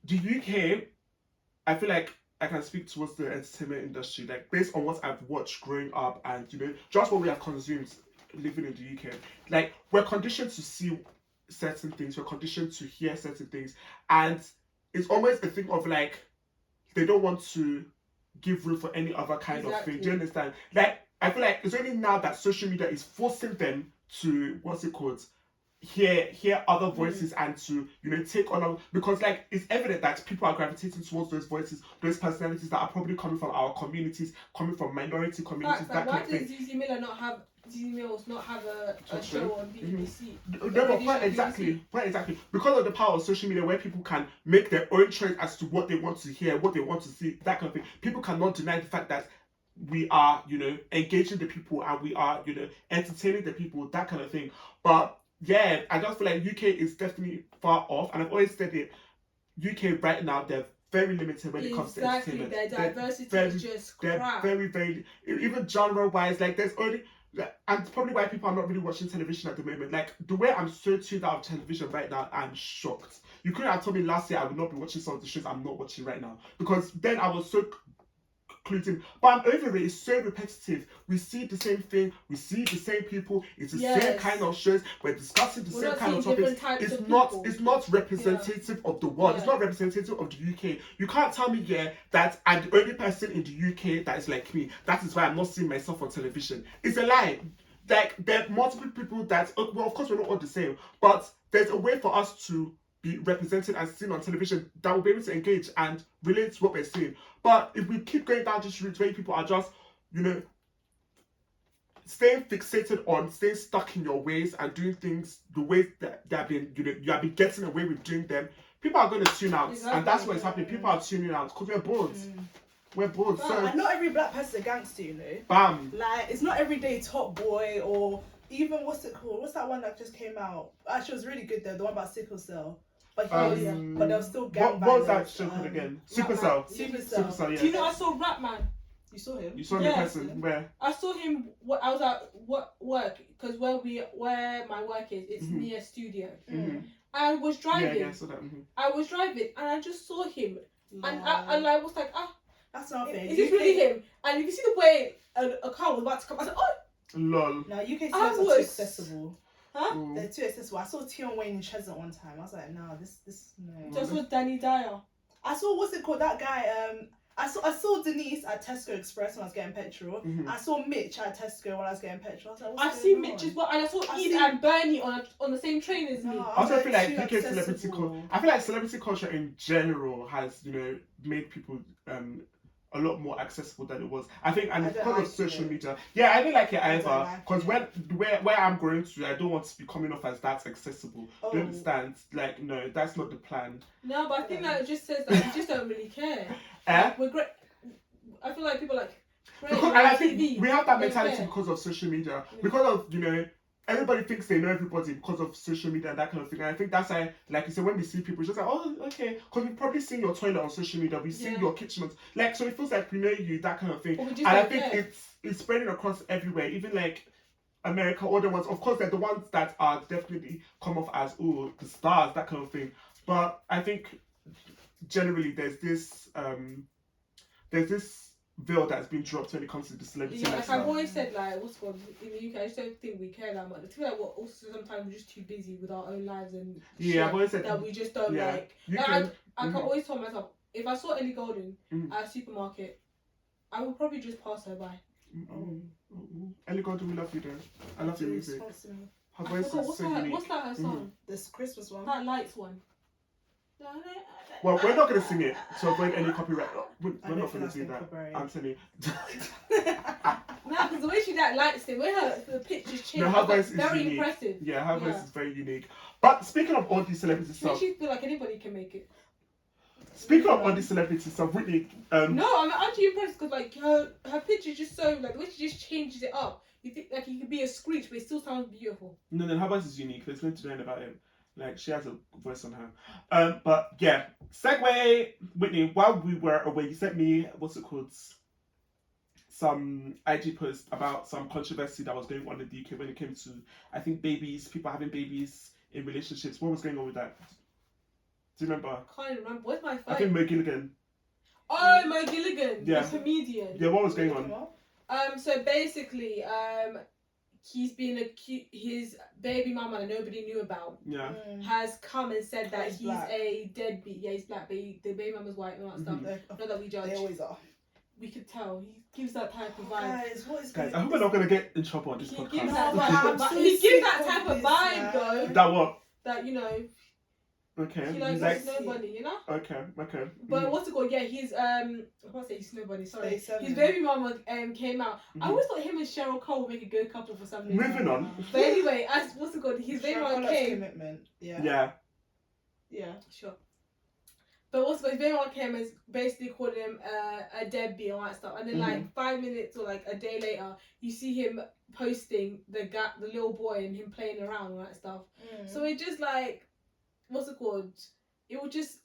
the UK, I feel like I can speak towards the entertainment industry, like, based on what I've watched growing up and, you know, just what we have consumed living in the UK. Like, we're conditioned to see certain things, we're conditioned to hear certain things, and it's almost a thing of, like, they don't want to give room for any other kind of thing. Do you understand? Like, I feel like it's only now that social media is forcing them to, what's it called, hear other voices and to, you know, take on, because, like, it's evident that people are gravitating towards those voices, those personalities that are probably coming from our communities, coming from minority communities. Like, why does Zizi Mills not have a show on BBC? No, but quite exactly. Because of the power of social media, where people can make their own choice as to what they want to hear, what they want to see, that kind of thing. People cannot deny the fact that we are, you know, engaging the people and we are, you know, entertaining the people, that kind of thing. But yeah, I just feel like UK is definitely far off, and I've always said it. UK right now, they're very limited when it comes to entertainment. Their diversity is just crap. They're very, even genre-wise, like, there's only. And it's probably why people are not really watching television at the moment. Like, the way I'm so tuned out of television right now, I'm shocked. You couldn't have told me last year I would not be watching some of the shows I'm not watching right now, because then I was so clued in. But I'm over it. It's so repetitive. We see the same thing. We see the same people. It's the same kind of shows. We're discussing the same kind of topics. It's not representative of the world. It's not representative of the UK. You can't tell me that I'm the only person in the UK that is like me. That is why I'm not seeing myself on television. It's a lie. Like, there are multiple people that, well, of course we're not all the same, but there's a way for us to be represented and seen on television that will be able to engage and relate to what we're seeing. But if we keep going down this route where people are just, you know, staying fixated on staying stuck in your ways and doing things the ways that they have been, you know, you have been getting away with doing them, people are going to tune out. And that's what's happening. People are tuning out because we're bored. We're bored. So, and not every black person is a gangster, you know. Bam. Like, it's not everyday Top Boy or even, what's it called? What's that one that just came out? Actually, it was really good though. The one about sickle cell. But but there was still gang What was that show called again? Supercell. Supercell, yeah. Do you know I saw Ratman? You saw him? You saw him in person? Where? I saw him. I was at work because where my work is, it's near studio. I was driving. Yeah, I saw that. I was driving and I just saw him, and I was like, that's not fair. Is this really him? And if you see the way a car was about to come, I said, oh. Lol. No, UK cinemas are too accessible. Huh? They're too accessible. I saw Tion Wayne in Cheshunt one time. I was like, no, this no. Just with Danny Dyer. I saw, what's it called? That guy. I saw Denise at Tesco Express when I was getting petrol. I saw Mitch at Tesco when I was getting petrol. I was like, I've seen Mitch as well, and I saw Ed and Bernie on the same train as me. I also feel like UK celebrity culture. I feel like celebrity culture in general has, you know, made people a lot more accessible than it was. I think, and because of social media. Yeah, I don't like it either. Because where I'm going to, I don't want to be coming off as that accessible. Do you understand? Like, no, that's not the plan. No, but I think that it just says that we just don't really care. Like, we're great. I feel like people like. Because, and I think we have that mentality because of social media. Because of, you know, everybody thinks they know everybody because of social media and that kind of thing. And I think that's why, like you said, when we see people, it's just like, oh, okay. Because we've probably seen your toilet on social media. We've seen your kitchen. Like, so it feels like we know you, that kind of thing. And I think it's spreading across everywhere. Even like America, all the ones. Of course, they're the ones that are definitely come off as, oh, the stars, that kind of thing. But I think generally there's this veil that's been dropped when it comes to the celebrity. Yeah, like I've always said, like, what's called in the UK, I just don't think we care that much. I feel like we're also sometimes we're just too busy with our own lives and I've always said that we just don't like. I can always tell myself, if I saw Ellie Goulding at a supermarket, I would probably just pass her by. Ellie Goulding, we love you though. I love your music. Her voice is so unique. What's that her song? This Christmas one. That Lights one. Well, we're not going to sing it to avoid any copyright. We're not going to do that. I'm telling you. No, because the way she lights it, the pictures change. No, her voice is very unique. Impressive. Yeah, her voice is very unique. But speaking of all these celebrity stuff, she feel like anybody can make it. Speaking of all these celebrity stuff, Whitney. No, I'm actually impressed because like her picture is just so like the way she just changes it up. You think like you could be a Screech, but it still sounds beautiful. No, her voice is unique. There's nothing to learn about it. Like, she has a voice on her. But yeah, segue, Whitney, while we were away, you sent me, what's it called? some IG post about some controversy that was going on in the UK when it came to, I think, babies, people having babies in relationships. What was going on with that? Do you remember? I can't remember. What's my I phone? think Mo Gilligan. Oh, Mo Gilligan, Yeah. the comedian. Yeah, what was going on? So basically, he's been his baby mama that nobody knew about. Yeah. Has come and said that He's he's black. a deadbeat. Yeah, he's black, but the baby mama's white and all that stuff. Not that we judge. They always are. We could tell. He gives that type of vibe. Guys, what is Guys, I hope we're not gonna get in trouble on this He podcast. gives No, that but type I'm of so vibe. He gives sick that of type of this, vibe, man. though. That what? That, you know, Okay. he likes Like, nobody, you know? okay. But what's it called? Yeah, he's I can't say he's nobody, sorry. 37. His baby mama came out. I Mhm. always thought him and Cheryl Cole would make a good couple for some reason. Moving on. But anyway, as what's it called? His baby mama came. Commitment. Yeah. Yeah. Yeah, sure. But what's his baby mama came and basically called him a deadbeat and all that stuff. And then like 5 minutes or like a day later, you see him posting the little boy and him playing around and all that stuff. So it just like, what's it called? It would just,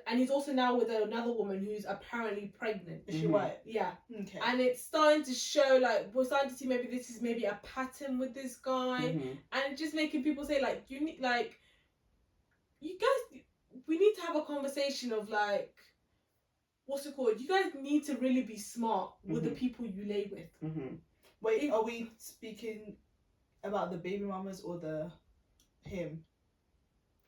and he's also now with another woman who's apparently pregnant. Is she white? Yeah. Okay. And it's starting to show, like, we're starting to see maybe this is maybe a pattern with this guy. And just making people say, like, you need, like, you guys, we need to have a conversation of, like, what's it called? You guys need to really be smart with the people you lay with. Wait, are we speaking about the baby mamas or him?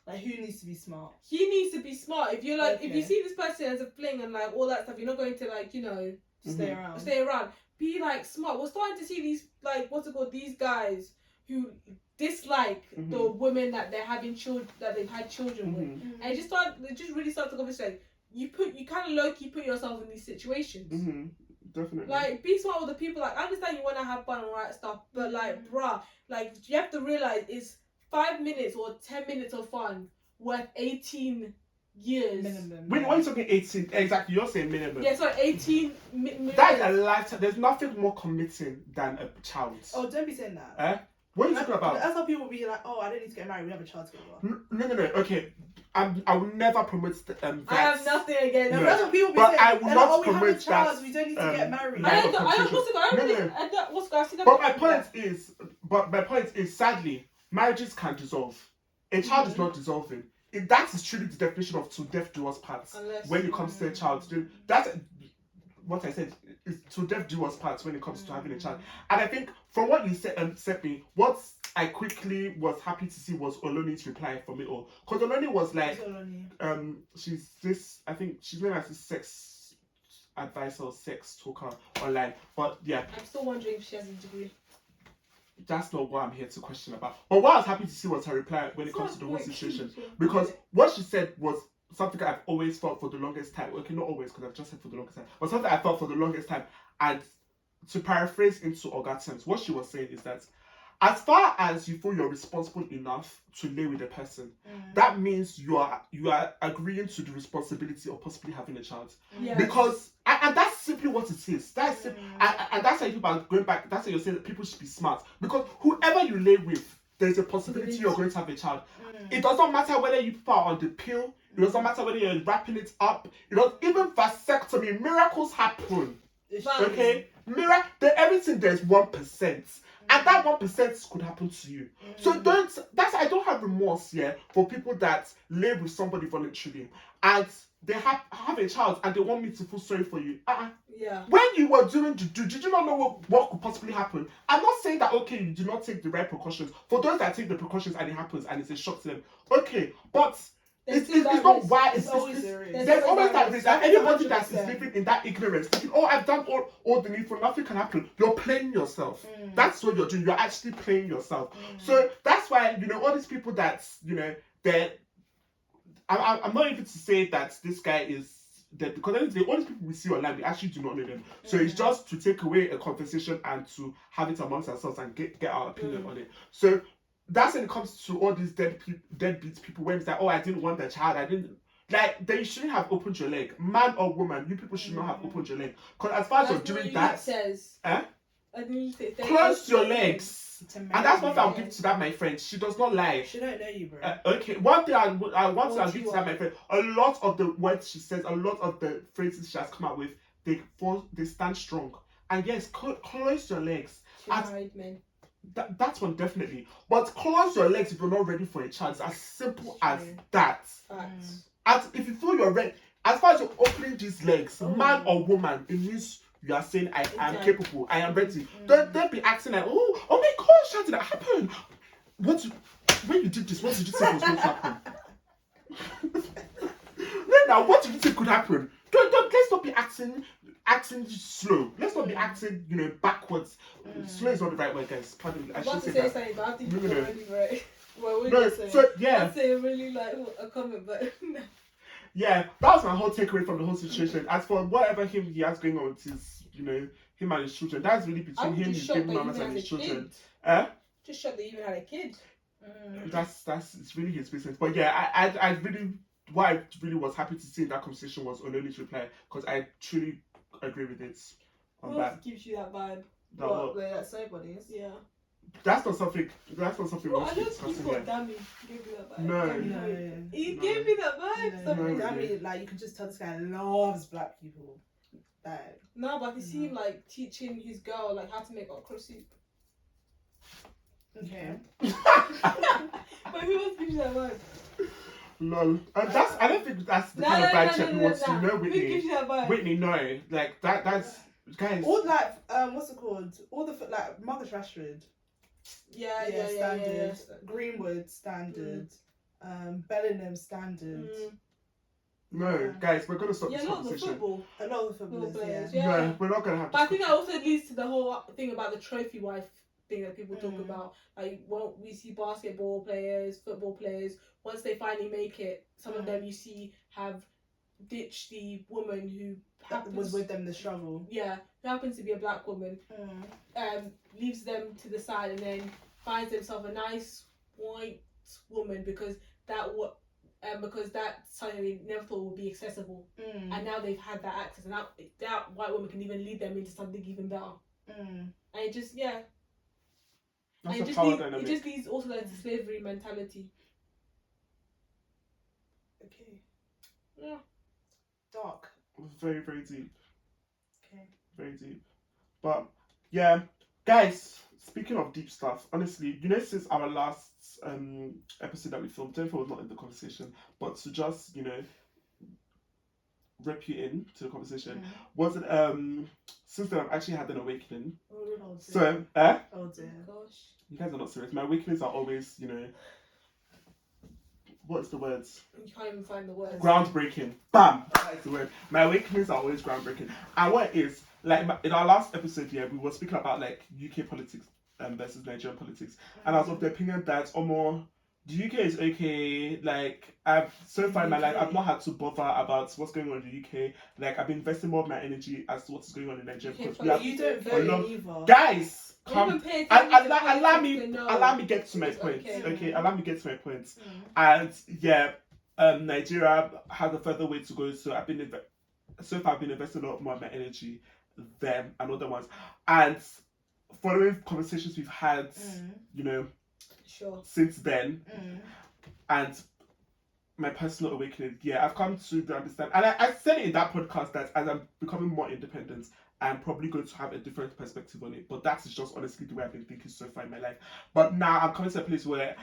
Like, who needs to be smart? He needs to be smart. If you're like, if you Okay. see this person as a fling and like all that stuff, you're not going to like, you know, Stay around. stay around. Be like smart. We're starting to see these like what's it called? These guys who dislike the women that they're having children that they've had children with, and they just really start to conversate. You kind of low key put yourself in these situations. Definitely. Like, be smart with the people. Like, I understand you want to have fun and all that stuff, but like, bruh, like you have to realize it's 5 minutes or 10 minutes of fun worth 18 years. Minimum. When you're talking 18, exactly, you're saying minimum. Yeah, sorry, 18 That's a lifetime. There's nothing more committing than a child. Oh, don't be saying that. What are you talking about? That's how people be like, oh, I don't need to get married, we have a child together. No. Okay, I will never promote that. I have nothing against No. That's what people be But saying. I will They're not like, oh, we have a promote child, that, we don't need to get married. I don't But my point is, sadly, marriages can dissolve. A child is not dissolving. That is truly the definition of to death do us part. When it comes to a child, that's what I said. Is to death do us part when it comes to having a child. And I think from what you said, me, what I quickly was happy to see was Oloni's reply from it all. Because Oloni was like, she's this. I think she's known as a sex advisor or sex talker online. But yeah, I'm still wondering if she has a degree. That's not what I'm here to question about. But what I was happy to see was her reply when it comes to the whole situation. Because what she said was something that I've always felt for the longest time. Okay, not always, because I've just said for the longest time. But something I felt for the longest time. And to paraphrase into Oga terms, what she was saying is that as far as you feel you're responsible enough to lay with a person, that means you are agreeing to the responsibility of possibly having a child. Yeah. Because and that's simply what it is. That's and that's why people are going back. That's why you're saying that people should be smart. Because whoever you lay with, there's a possibility you're going to have a child. It does not matter whether you are on the pill. It doesn't matter whether you're wrapping it up. Even vasectomy, miracles happen. Okay, everything there's 1%. And that 1% could happen to you. So I don't have remorse for people that lay with somebody voluntarily and they have a child and they want me to feel sorry for you. Yeah. When you were doing did you not know what could possibly happen? I'm not saying that okay, you do not take the right precautions. For those that take the precautions and it happens and it's a shock to them, okay, but it's not why there's always that risk. And anybody that is living in that ignorance, thinking, oh, I've done all the needful, nothing can happen. You're playing yourself. That's what you're doing. You're actually playing yourself. So that's why all these people that they're. I'm not even to say that this guy is dead because all these people we see online, we actually do not know them. So it's just to take away a conversation and to have it amongst ourselves and get our opinion on it. So that's when it comes to all these deadbeat people when it's like, oh, I didn't want the child, I didn't like they shouldn't have opened your leg, man or woman. You people should not have opened your leg because as far as you're doing that, close your legs. And that's what I'll give to that, my friend. She does not lie. She don't know you, bro. Okay, one thing I'll give to that, my friend. A lot of the words she says, a lot of the phrases she has come out with, they stand strong. And yes, close your legs. Married men. That's one definitely. But close your legs if you're not ready for a child. It's as simple as that. Facts. As if you feel you're ready, as far as you're opening these legs, man or woman, it means you are saying I am capable, I am ready. Don't be acting like, oh my gosh, how did that happen? When you did this, what did you think was going to happen? Now, what did you think could happen? Let's not be acting slow. Let's not be acting, backwards. Slow is not the right word, guys. Pardon me. I should say that. Something, but I think you're already right. Well, No, so yeah. I'd say really like a comment, but yeah, that was my whole takeaway from the whole situation. As for whatever he has going on with his, him and his children, that's really between him, his baby mamas, and his children. Just shocked that he even had a kid. That's it's really his business. But yeah, I really, what I really was happy to see in that conversation was Ololi's reply, because I truly agree with it. On that gives you that vibe. That somebody is. Yeah. That's not something. That's not something. Well, I just thought Dammy gave me that vibe. No. He gave me that vibe. Dammy, like you can just tell this guy loves black people. No, but I can see him like teaching his girl like how to make okra soup. Okay. But who else gives you that vibe? Lol. I don't think that's the kind of vibe check we want to know. Whitney. Who gives you that vibe? Whitney, no. Like that's guys. All like what's it called? All the like Marcus Rashford. Yeah, standard. Greenwood standard. Bellingham standard. No, guys, we're gonna stop this A lot conversation. A lot of the footballers, players. No, we're not gonna have. But I think that also leads to the whole thing about the trophy wife thing that people talk about. Like, when we see basketball players, football players, once they finally make it, some of them you see have ditched the woman who was with them the struggle. Yeah, who happens to be a black woman. Leaves them to the side and then finds himself a nice white woman because that's something they never thought would be accessible. And now they've had that access, and that white woman can even lead them into something even better. And it just it just leads also like the slavery mentality. Okay. Yeah. Dark. Very, very deep. Okay. Very deep. But yeah, guys, speaking of deep stuff, honestly, since our last episode that we filmed, Jennifer was not in the conversation, but to just, rep you in to the conversation, wasn't since then I've actually had an awakening. Oh, so oh dear. Gosh. You guys are not serious. My awakenings are always, what's the words? You can't even find the words. Groundbreaking. Bam! That's the word. My awakenings are always groundbreaking. And what is, like, in our last episode here, we were speaking about, like, UK politics versus Nigerian politics. And I was of the opinion that, the UK is okay. Like, so far in my life, I've not had to bother about what's going on in the UK. Like, I've been investing more of my energy as to what's going on in Nigeria. Because you don't vote either. Guys! Allow me get to my point. Okay, allow me get to my point. And yeah, Nigeria has a further way to go. So I've been investing a lot more of my energy them and other ones. And following conversations we've had, since then, and my personal awakening, I've come to understand, and I said it in that podcast that as I'm becoming more independent, I'm probably going to have a different perspective on it. But that is just honestly the way I've been thinking so far in my life. But now I'm coming to a place where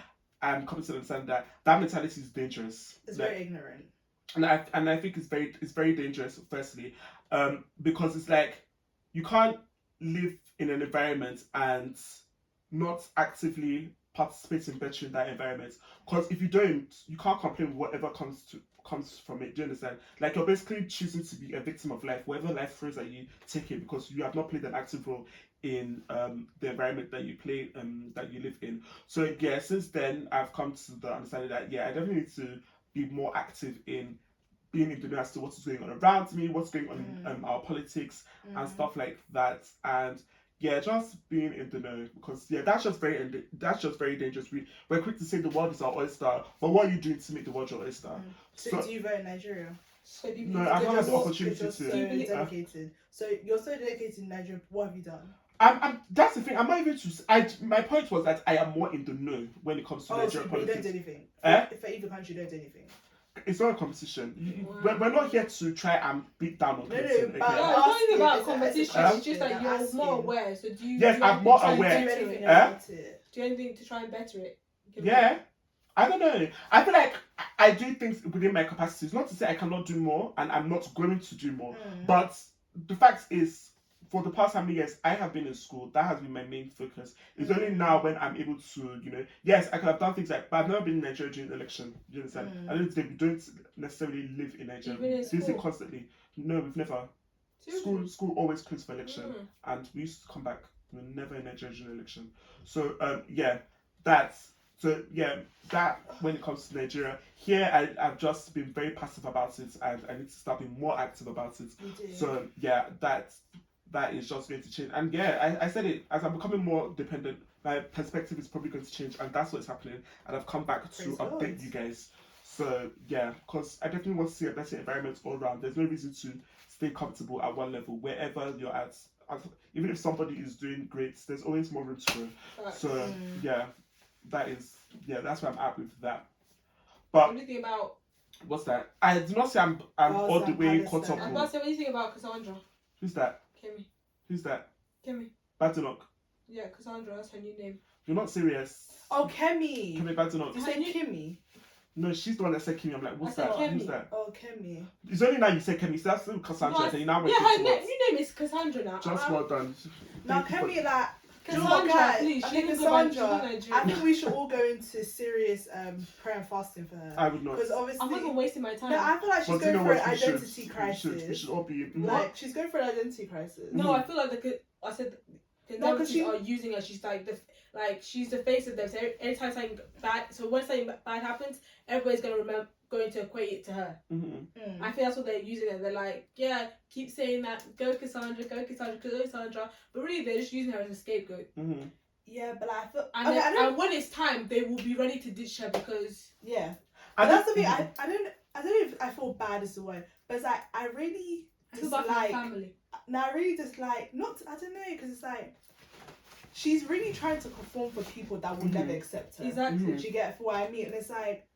I'm coming to understand that mentality is dangerous. It's very ignorant. And I think it's very dangerous, firstly, because it's like you can't live in an environment and not actively participate in bettering that environment. Because if you don't, you can't complain with whatever comes from it. Do you understand? Like, you're basically choosing to be a victim of life. Whatever life throws at you, take it, because you have not played an active role in the environment that you play that you live in. So since then I've come to the understanding that I definitely need to be more active in being in the know as to what's going on around me, what's going on in our politics and stuff like that. And just being in the know, because that's just very dangerous. We're quick to say the world is our oyster, but what are you doing to make the world your oyster? So do you vote in Nigeria? No, I've not had the opportunity to. So dedicated. So you're so dedicated in Nigeria. What have you done? That's the thing. I'm not even to. My point was that I am more in the know when it comes to Nigerian politics. You don't do anything. For either country, you don't do anything. It's not a competition. Wow. We're not here to try and beat down on No, Clinton. but- okay? No, it's not even about It's a competition. question. It's just that I'm you're more asking. aware. So do you? Yes, do I'm anything more to try and aware. better anything it? about it. Do anything to try and better it? Yeah. I don't know. I feel like I do things within my capacities. Not to say I cannot do more, and I'm not going to do more. But the fact is, for the past how many years I have been in school, that has been my main focus. It's only now when I'm able to, yes, I could have done things like, but I've never been in Nigeria during the election. Do you understand? I don't think we don't necessarily live in Nigeria. Even in We visit school? constantly. No, we've never. School always closed for election, and we used to come back. We were never in Nigeria during the election. So that when it comes to Nigeria, here I've just been very passive about it, and I need to start being more active about it. So yeah, that is just going to change. And yeah, I said it, as I'm becoming more dependent, my perspective is probably going to change, and that's what's happening. And I've come back to update you guys. So yeah, because I definitely want to see a better environment all around. There's no reason to stay comfortable at one level wherever you're at. Even if somebody is doing great, there's always more room to grow. So yeah, that's where I'm at with that. But anything about what's that? I do not say I'm all the way caught up. I'm about to say anything about Cassandra. Who's that? Kemi. Who's that? Kemi. Badenoch. Yeah, Cassandra. That's her new name. You're not serious. Oh, Kemi. Kemi Badenoch. You said Kemi. No, she's the one that said Kemi. I'm like, what's I said that? Kemi. Who's that? Oh, Kemi. It's only now you say Kemi. So that's still Cassandra. No, So you now yeah, her new name is Cassandra now. Just well done. Now, Thank you Kemi, like, Cassandra, guys, please. I She think didn't go back. She's Cassandra, not I Nigerian. think we should all go into serious prayer and fasting for her. I would not. Because obviously, I'm not even wasting my time. no, I feel like she's But you going know for an what? identity We crisis. should all be. Like, she's going for an identity crisis. No, I feel like the conservatives she- are using her. She's like she's the face of them. So anytime something bad, so when something bad happens, everybody's going to equate it to her. Mm-hmm. I think that's what they're using it. They're like, yeah, keep saying that. Go Cassandra, go Cassandra, go Cassandra. But really, they're just using her as a scapegoat. Mm-hmm. Yeah, but I feel. And, Okay, and when it's time, they will be ready to ditch her because yeah. And that's the thing. I don't know if I feel bad is the word, but it's like I really I feel bad for her family. No, I really dislike. Not. I don't know, because it's like she's really trying to conform for people that will never accept her. Exactly. Do you get what I mean? And it's like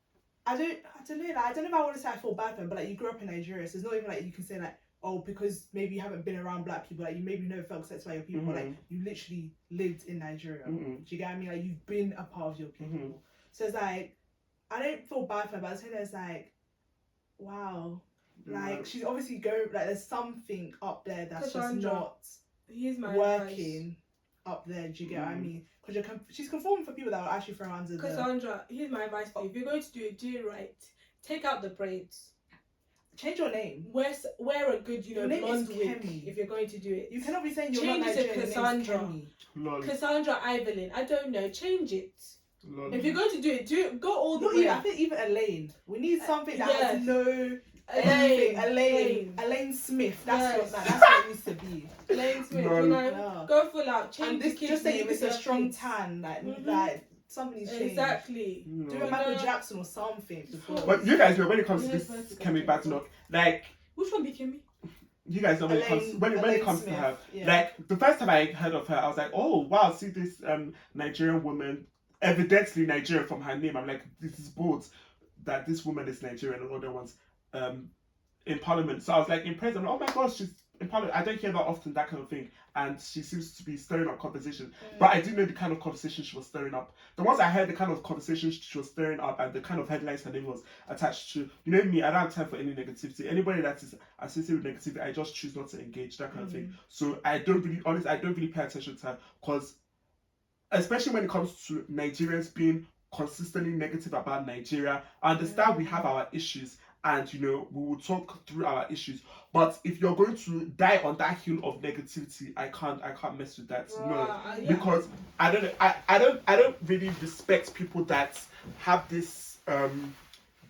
I don't know. Like, I don't know if I want to say I feel bad for her, but like you grew up in Nigeria, so it's not even like you can say like, oh, because maybe you haven't been around black people, like you maybe never felt accepted by your people, but like you literally lived in Nigeria. Do you get what I mean? Like you've been a part of your people. So it's like I don't feel bad for her, but I think it's like, wow, like she's obviously going like there's something up there that's Cassandra, just not here's my working up there. Do you get what I mean? Because she's conforming for people that will actually throw under Cassandra, here's my advice for you. If you're going to do it right. Take out the braids. Change your name. Wear a good, Your name blonde is wig Kemi. if you're going to do it. You cannot be saying you're Change not it to Nigerian. Cassandra. Lol. Cassandra Evelyn. I don't know. Change it. Lol. If you're going to do it, go all the Not way. even, I think even Elaine. We need something that yes. has no Elaine. Elaine Smith. That's Yes. that's what it needs to be. Elaine Smith, No. No. go full out. Change And the this kids' just say name, it's a the strong kids. tan, like somebody's changed. Exactly. No. Do a Michael Jackson or something. Before. But you guys know when it comes to Yes, this vertical Kemi jacket. Badenoch, like Which one became me? you guys know when it comes when it Elaine comes Smith, to her, yeah. like the first time I heard of her, I was like, oh wow, see this Nigerian woman, evidently Nigerian from her name. I'm like, this is bold that this woman is Nigerian and other ones in Parliament. So I was like impressed. I'm like, oh my gosh, she's in Parliament. I don't hear that often, that kind of thing, and she seems to be stirring up conversation. But I didn't know the kind of conversation she was stirring up. The ones I heard, the kind of conversation she was stirring up, and the kind of headlines her name was attached to. You know me, I don't have time for any negativity. Anybody that is associated with negativity, I just choose not to engage, that kind of thing. So I don't really pay attention to her, because especially when it comes to Nigerians being consistently negative about Nigeria, I understand we have our issues, and we will talk through our issues. But if you're going to die on that hill of negativity, I can't mess with that. No, because I don't really respect people that have this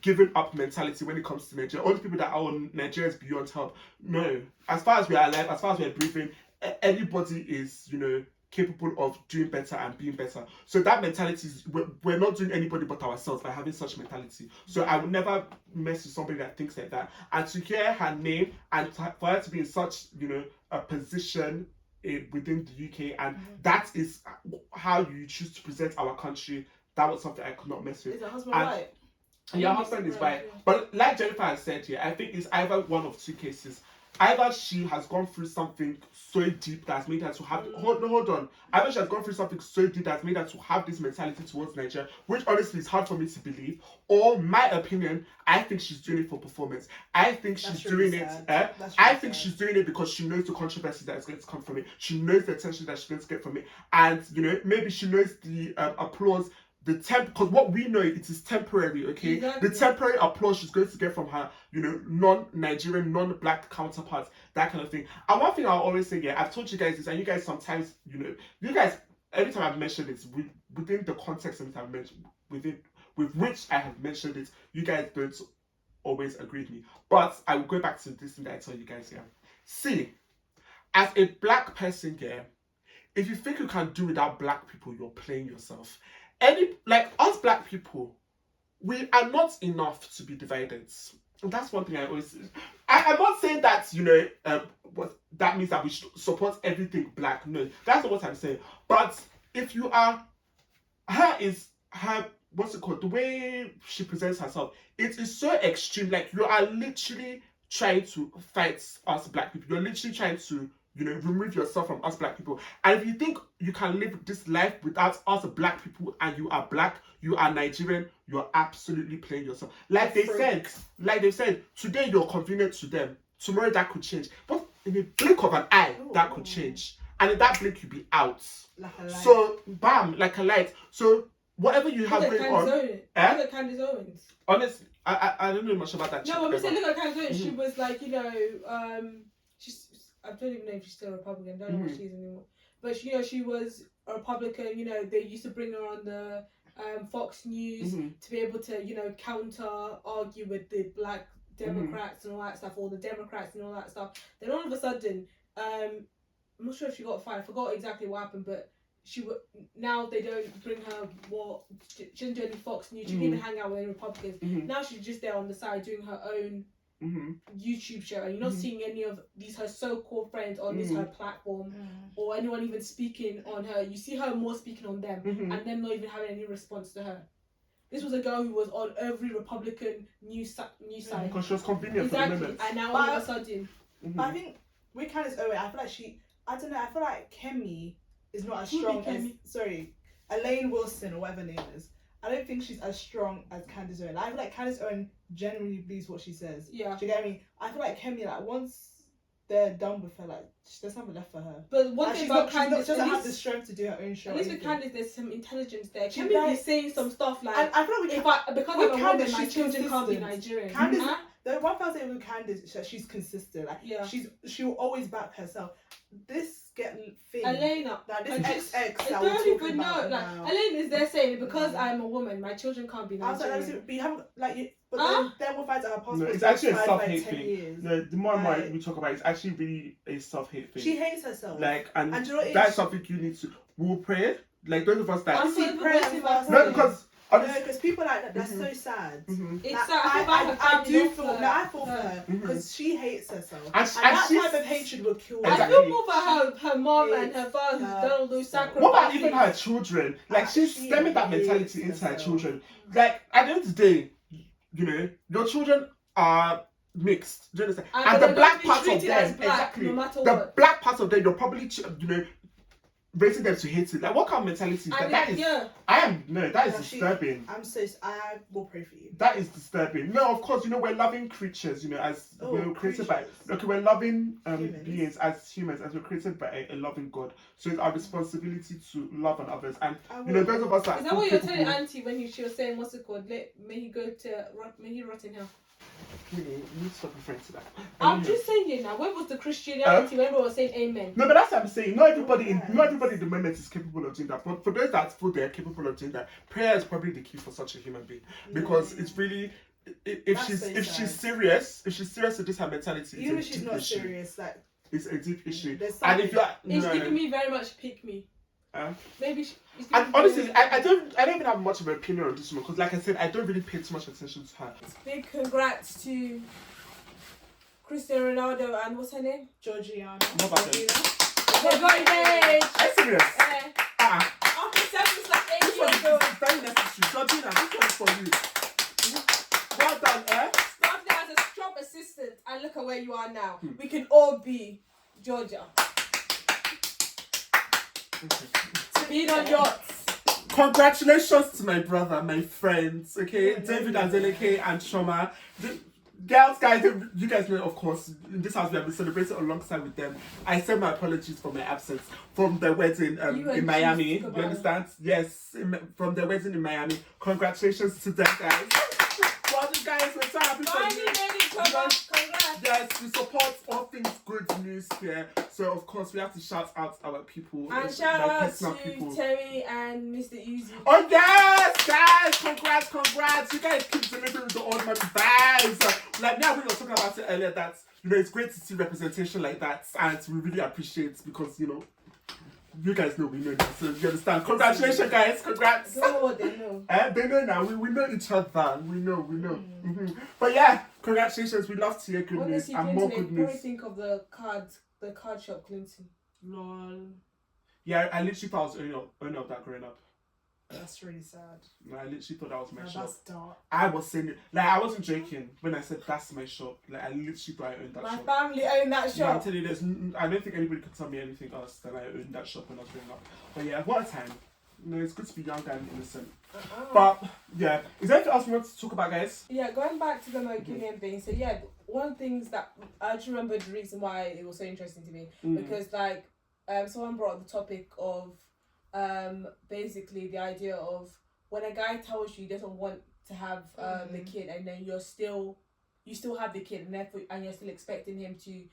giving up mentality when it comes to Nigeria. All the people that are on Nigeria is beyond help. No, as far as we are alive, as far as we are breathing, everybody is capable of doing better and being better. So that mentality is, we're not doing anybody but ourselves by having such mentality. So I would never mess with somebody that thinks like that. And to hear her name and for her to be in such a position within the UK, and that is how you choose to present our country, that was something I could not mess with. Is her husband white? Your husband is white. But like Jennifer has said here, I think it's either one of two cases. Either she has gone through something so deep that's made her to have hold on. Either she has gone through something so deep that's made her to have this mentality towards Nigeria, which honestly is hard for me to believe. Or my opinion, I think she's doing it for performance. I think she's doing it. I think she's doing it because she knows the controversy that is going to come from it. She knows the attention that she's going to get from it, and maybe she knows the applause. Because what we know, it is temporary, okay? Exactly. The temporary applause she's going to get from her, non-Nigerian, non-black counterparts, that kind of thing. And one thing I'll always say, yeah, I've told you guys this, and you guys sometimes, you guys, every time I've mentioned it, within the context of it I've mentioned, with which I have mentioned it, you guys don't always agree with me. But I will go back to this thing that I tell you guys here. See, as a black person here, if you think you can do without black people, you're playing yourself. Us black people, we are not enough to be divided. And that's one thing I always say. I'm not saying that, what that means that we should support everything black. No, that's not what I'm saying. But if you are, what's it called? The way she presents herself, it is so extreme. Like, you are literally trying to fight us black people. You're literally trying to remove yourself from us black people. And if you think you can live this life without us black people, and you are black, you are Nigerian, you're absolutely playing yourself. Like they said, today you're convenient to them, tomorrow that could change. But in a blink of an eye, that could change. And in that blink, you'll be out. Like a light. So, bam, like a light. So, whatever you have going on. Look at Candace Owens. Honestly, I don't know much about that. No, I'm saying, look at Candace Owens. She was like, I don't even know if she's still a Republican. I don't know what she is anymore. But she was a Republican. They used to bring her on the Fox News to be able to counter argue with the black Democrats and all that stuff, or the Democrats and all that stuff. Then all of a sudden, I'm not sure if she got fired. I forgot exactly what happened, but now they don't bring her she doesn't do any Fox News. She didn't even hang out with any Republicans. Now she's just there on the side doing her own YouTube show, and you're not seeing any of these her so-called friends on this her platform, or anyone even speaking on her. You see her more speaking on them, and them not even having any response to her. This was a girl who was on every Republican news site because she was convenient for the moment. And now all of a sudden, but I think with Candace Owens, I feel like I don't know. I feel like Kemi is not as strong as Elaine Wilson or whatever her name is. I don't think she's as strong as Candace Owens. I feel like Candace Owens genuinely believes what she says. Yeah. Do you get me? I feel like Kemi, once they're done with her, there's nothing left for her. But one thing about Candace, she doesn't have the strength to do her own show. At least with Candace, there's some intelligence there. Kemi is saying some stuff like, I feel like because I'm a woman, my children can't be Nigerian. Candace, the one thing I'll say with Candace is that she's consistent. She'll always back herself. This thing, Elena, this XX I don't even know. Elena is there saying, because I'm a woman, my children can't be Nigerian. But you haven't then we'll find out her passport. No, it's actually a self-hate thing. No, the more and more we talk about it, it's actually really a self-hate thing. She hates herself. And that's something you need to. We'll pray. Those of us that. No, because people like that, that's so sad. It's sad. I feel for her because she hates herself, and that type of hatred will kill her. I feel more for her mom and her father who's done all those sacrifices. What about even her children? She's stemming that mentality into her children. At the end of the day, your children are mixed. Do you understand? And the black part of them, exactly. The black part of them, you're probably, raising them to hate it. What kind of mentality is that? That is disturbing. I will pray for you. That is disturbing. No, of course, we're loving creatures, as we're created by, we're loving beings as humans, as we're created by a loving God. So it's our responsibility to love on others. And, those of us that... Is that what you're telling Auntie when she was saying, what's it called? May he rot in hell. You need to stop referring to that. I'm just saying now, where was the Christianity when everyone was saying amen? No, but that's what I'm saying. Not everybody in the moment is capable of doing that. But for those that feel they're capable of doing that, prayer is probably the key for such a human being. Because it's really, if she's serious with this her mentality, even if she's not serious, it's a deep issue. And if you're, it's giving me very much pick me. Maybe and honestly, I don't even have much of an opinion on this one because, like I said, I don't really pay too much attention to her. Big congrats to Cristiano Ronaldo and what's her name? Georgiana. What about her? They got engaged. Are you serious? After 7 / 8 years ago. Very necessary. Georgina, this one's for you. where you are now, we can all be Georgia. Being on yachts. Congratulations to my brother, my friends, okay? David Adeleke and Shoma. Girls, guys, you guys know, of course, in this house we have been celebrating alongside with them. I send my apologies for my absence from the wedding in Miami. You understand? Yes, from the wedding in Miami. Congratulations to them, guys. Well, guys, we're so happy for you. Congrats. Yes, we support all things good news here. So, of course, we have to shout out our people. And shout out to Kemi and Mr. Uzi. Oh, yes, guys. Congrats. You guys keep delivering the old money vibes. Like, yeah, we were talking about it earlier that, it's great to see representation like that. And we really appreciate it because, you guys know we know this. So, you understand? Congratulations, guys. Congrats. I don't know what they know. They know now. We know each other. We know. Mm-hmm. But yeah, congratulations. We love to hear good news and more good news. What do you think of the card shop Clinton? Lol. Yeah, I literally thought I was owner of that growing up. That's really sad. No, I literally thought that was my shop. That's dark. I was saying it. Like, I wasn't joking when I said that's my shop. Like, I literally thought I owned that shop. My family owned that Yeah, shop. I'm telling you, I don't think anybody could tell me anything else than I owned that shop when I was growing up. But yeah, what a time. It's good to be young and innocent. But yeah, is there anything else we want to talk about, guys? Yeah, going back to the monogamy thing. So yeah, one of the things that I just remember the reason why it was so interesting to me because like someone brought up the topic of basically the idea of when a guy tells you he doesn't want to have the kid, and then you still have the kid, and therefore you're still expecting him to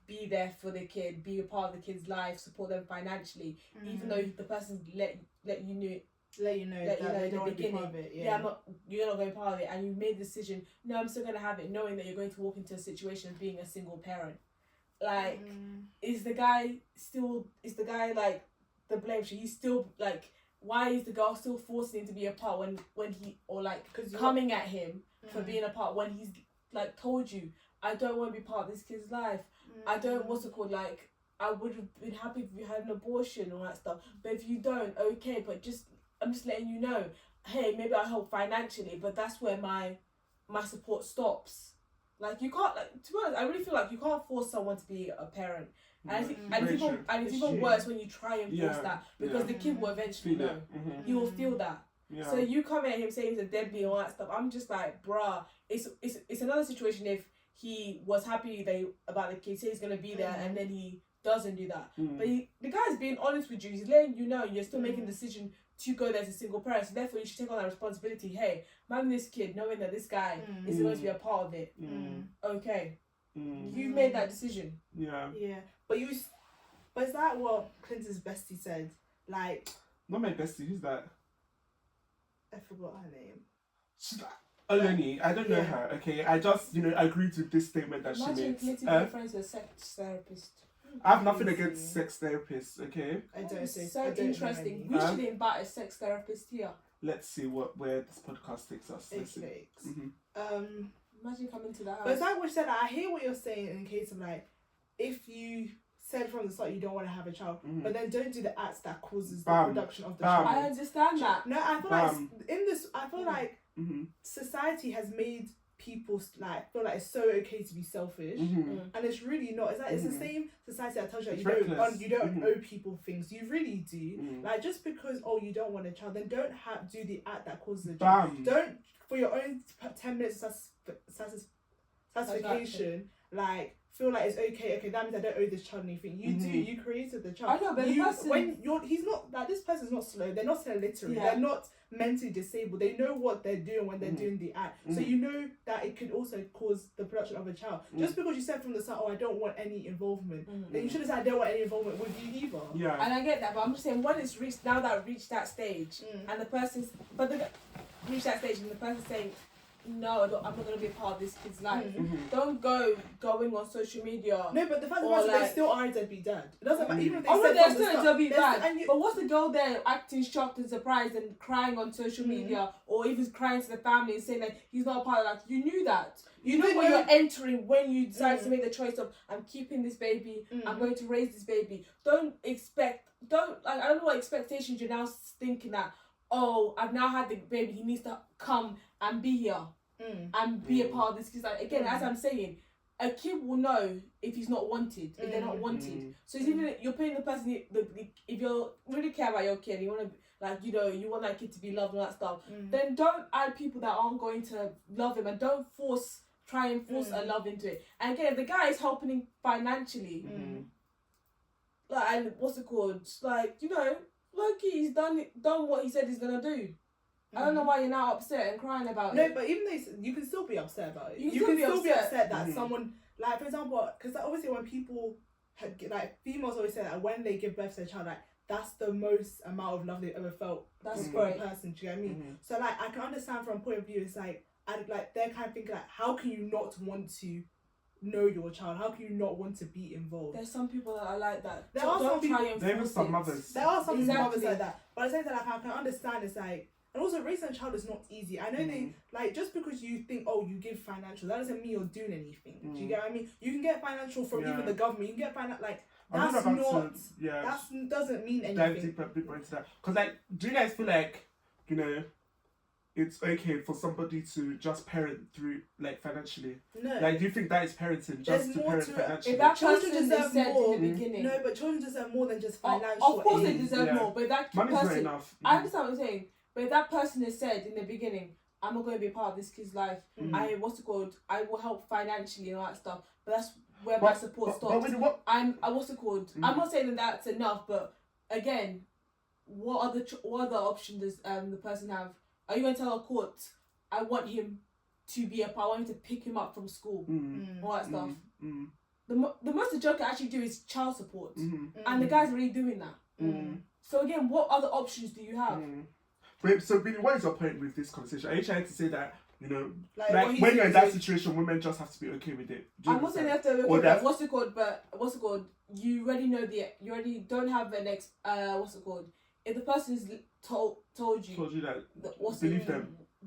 be there for the kid, be a part of the kid's life, support them financially, even though the person's let you know in the beginning, you're not going to be part of it, and you made the decision, no, I'm still going to have it, knowing that you're going to walk into a situation of being a single parent. Like, is the guy like the blame? Should he still like? Why is the girl still forcing him to be a part when he, or like coming at him for being a part when he's like told you, I don't want to be part of this kid's life. I don't, like, I would have been happy if you had an abortion and all that stuff. But if you don't, okay, but I'm just letting you know, hey, maybe I'll help financially, but that's where my support stops. Like, you can't, like, to be honest, I really feel like you can't force someone to be a parent. And it's even worse when you try and force that, because the kid will eventually know. He will feel that. Yeah. So you come at him saying he's a deadbeat and all that stuff. I'm just like, bruh, it's another situation if he was happy about the kid, say he's gonna be there, and then he doesn't do that. But the guy's being honest with you. He's letting you know you're still making the decision to go there as a single parent. So therefore, you should take on that responsibility. Hey, man, this kid, knowing that this guy is going to be a part of it. Okay, you made that decision. Yeah. But is that what Clinton's bestie said? Like, not my bestie. Who's that? I forgot her name. Oleni, I don't know her, okay? I just, agreed with this statement that she made. Imagine Clinton friends with a sex therapist. I have nothing against sex therapists, okay? It's so interesting. We should invite a sex therapist here. Let's see where this podcast takes us. Imagine coming to the house. But it's like what you said, I hear what you're saying in case of like, if you said from the start you don't want to have a child, but then don't do the acts that causes the production of the child. I understand that. No, I feel like society has made people like feel like it's so okay to be selfish, and it's really not. It's like it's the same society that tells you that you don't owe people things. You really do. Like, just because you don't want a child, then don't do the act that causes a child. Don't, for your own 10 minutes satisfaction, like, feel like it's okay, that means I don't owe this child anything. You do, you created the child. I know, but he's not, like, this person's not slow, they're not illiterate, they're not mentally disabled, they know what they're doing when they're doing the act. So you know that it could also cause the production of a child. Just because you said from the start, I don't want any involvement, then you should have said I don't want any involvement with you either. Yeah. And I get that, but I'm just saying, when it's reached that stage, and the person's saying, no, I'm not going to be a part of this kid's life. Don't going on social media. No, but the fact is they still are a deadbeat dad. It doesn't matter. Even if they're still a deadbeat dad. But what's the girl there acting shocked and surprised and crying on social media, or even crying to the family and saying that he's not a part of that? You knew that. You know what you're entering when you decide to make the choice of, I'm keeping this baby, I'm going to raise this baby. I don't know what expectations you're now thinking that, I've now had the baby, he needs to come and be here and be a part of this. Because, like, again, as I'm saying, a kid will know if he's not wanted, if they're not wanted. So it's even you're putting the person if you really care about your kid, you want to you want that kid to be loved and all that stuff. Then don't add people that aren't going to love him, and don't try and force a love into it. And again, if the guy is helping him financially, and what's it called? Loki, he's done what he said he's gonna do. I don't know why you're now upset and crying about it. No, but even though you can still be upset about it. You can still be upset that someone, like, for example, because obviously when people, females always say that when they give birth to a child, that's the most amount of love they've ever felt. That's for a person, do you get what I mean? So, I can understand from a point of view, it's they're kind of thinking, how can you not want to know your child? How can you not want to be involved? There's some people that are like that. There are some people mothers. There are some mothers like that. But at the same time, I can understand it's and also raising a child is not easy. I know they just because you think, you give financial, that doesn't mean you're doing anything. Do you get what I mean? You can get financial from even the government. You can get financial that doesn't mean anything. Dive deeper into that. Because do you guys feel like, it's okay for somebody to just parent through financially? No. Do you think that is parenting? Just to parent financially? If that children person deserve said more in the beginning. No, but children deserve more than just financial. Of course they aid. deserve more, but that money's not person, enough. I understand what you're saying. But if that person has said in the beginning, I'm not going to be a part of this kid's life, I will help financially and all that stuff, but that's where my support stops. I'm not saying that that's enough, but again, what other option does the person have? Are you going to tell a court, I want him to be a part, I want him to pick him up from school, all that stuff? The most the judge can actually do is child support, and the guy's already doing that. So again, what other options do you have? Wait, so Billy, what is your point with this conversation? Are you trying to say that, when you're in that situation, women just have to be okay with it? I'm not saying they have to be okay with it. What's it called? You already know you already don't have an if the person is told you that,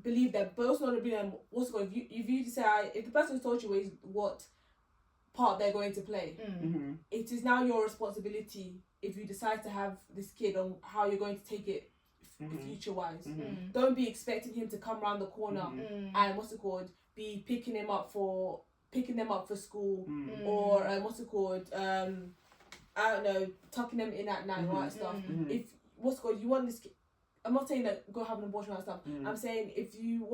believe them, but also not believe them. If you decide, if the person told you what part they're going to play, it is now your responsibility if you decide to have this kid on how you're going to take it future wise. Don't be expecting him to come around the corner and be picking them up for school, or I don't know, tucking them in at night and all that stuff. If you want this kid, I'm not saying that go have an abortion and stuff. I'm saying if you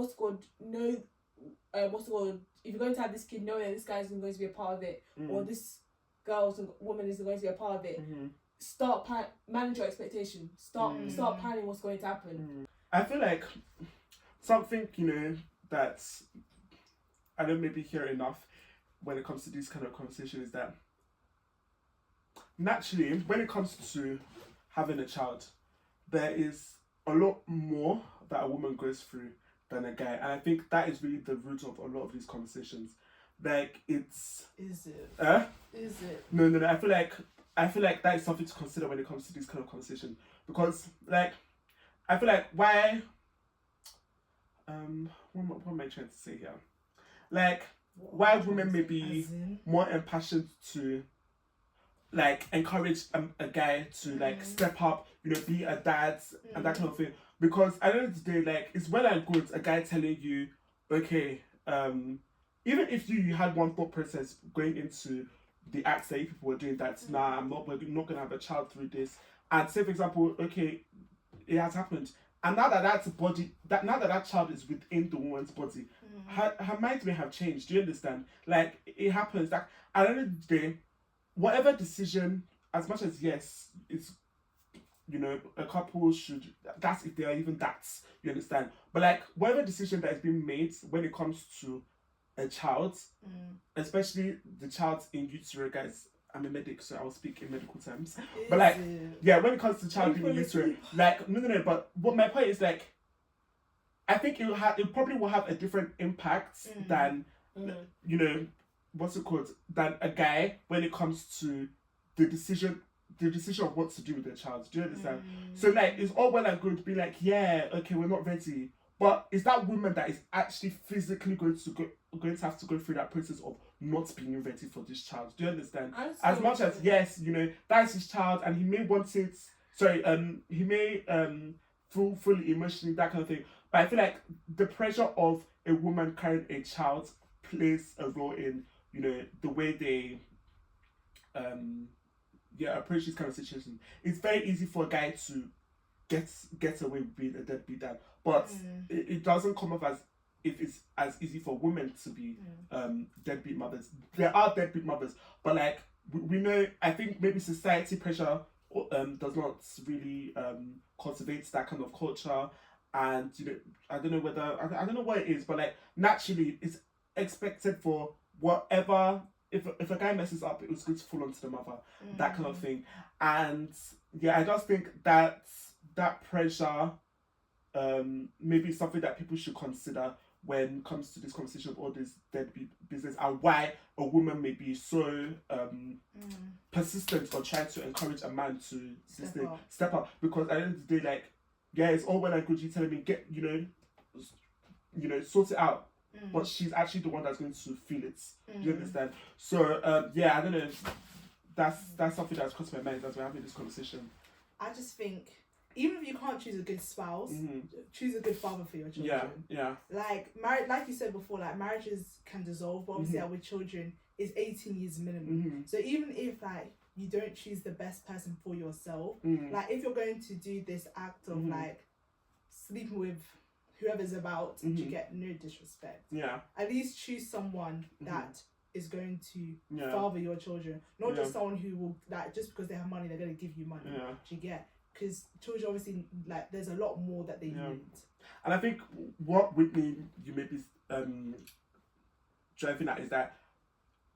know if you're going to have this kid, knowing that this guy isn't going to be a part of it, or this woman isn't going to be a part of it, start manage your expectations. Start planning what's going to happen. I feel like something that I don't maybe hear enough when it comes to these kind of conversations is that naturally, when it comes to having a child, there is a lot more that a woman goes through than a guy, and I think that is really the root of a lot of these conversations. Is it? Is it? No. I feel like that is something to consider when it comes to these kind of conversations, because I feel like why what am I trying to say here? Why women may be more impassioned to encourage a guy to step up, be a dad and that kind of thing, because at the end of the day, it's well and good a guy telling you, okay, even if you had one thought process going into the acts that people were doing, that we're not gonna have a child through this, and say for example, okay, it has happened, and now that that child is within the woman's body, her mind may have changed. Do you understand? It happens that at the end of the day, whatever decision, as much as yes, it's a couple should, that's if they are even that, you understand, but whatever decision that is being made when it comes to a child, especially the child in utero, guys, I'm a medic, so I'll speak in medical terms. But when it comes to child in utero, no. But what my point is, I think it probably will have a different impact than than a guy when it comes to the decision of what to do with the child. Do you understand? So it's all well and good to be okay, we're not ready. But is that woman that is actually physically going to have to go through that process of not being ready for this child? Do you understand? As much as yes, that's his child, and he may want it. He may feel fully emotionally, that kind of thing. But I feel like the pressure of a woman carrying a child plays a role in you know, the way they approach this kind of situation. It's very easy for a guy to get away with being a deadbeat dad, but it doesn't come off as if it's as easy for women to be deadbeat mothers. There are deadbeat mothers, but like we know, I think maybe society pressure does not really cultivate that kind of culture, and you know, I don't know what it is, but like naturally it's expected for whatever. If a guy messes up, it was good to fall onto the mother, that kind of thing. And yeah, I just think that pressure maybe something that people should consider when it comes to this conversation of all this deadbeat business, and why a woman may be so persistent on trying to encourage a man to step up. Because at the end of the day, like, yeah, it's all well and good you telling me get, you know, sort it out. But she's actually the one that's going to feel it. Do you understand? So yeah, I don't know. That's something that's crossed my mind as we're having this conversation. I just think even if you can't choose a good spouse, choose a good father for your children. Yeah. Like marriage, like you said before, like marriages can dissolve, but obviously with children is 18 years minimum. So even if like you don't choose the best person for yourself, like if you're going to do this act of like sleeping with whoever's about, you get no disrespect. Yeah. At least choose someone that is going to father your children, not just someone who will like just because they have money they're going to give you money. Do you get? Because children obviously like there's a lot more that they need. And I think what Whitney you may be driving at is that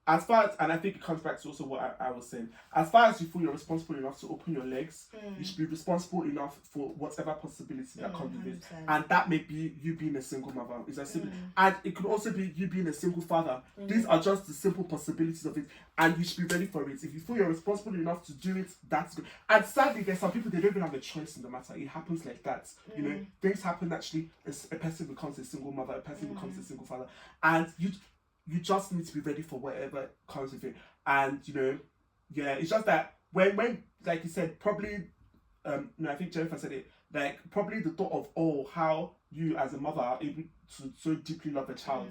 as far as, and I think it comes back to also what I was saying, as far as you feel you're responsible enough to open your legs, you should be responsible enough for whatever possibility that comes with it. And that may be you being a single mother, is a sibling. And it could also be you being a single father. These are just the simple possibilities of it, and you should be ready for it. If you feel you're responsible enough to do it, that's good. And sadly, there's some people, they don't even have a choice in the matter. It happens like that. You know, things happen naturally. A person becomes a single mother, a person becomes a single father. And you just need to be ready for whatever comes with it. And, you know, yeah, it's just that when like you said, probably, no, I think Jennifer said it, like, probably the thought of, how you as a mother are able to so deeply love a child,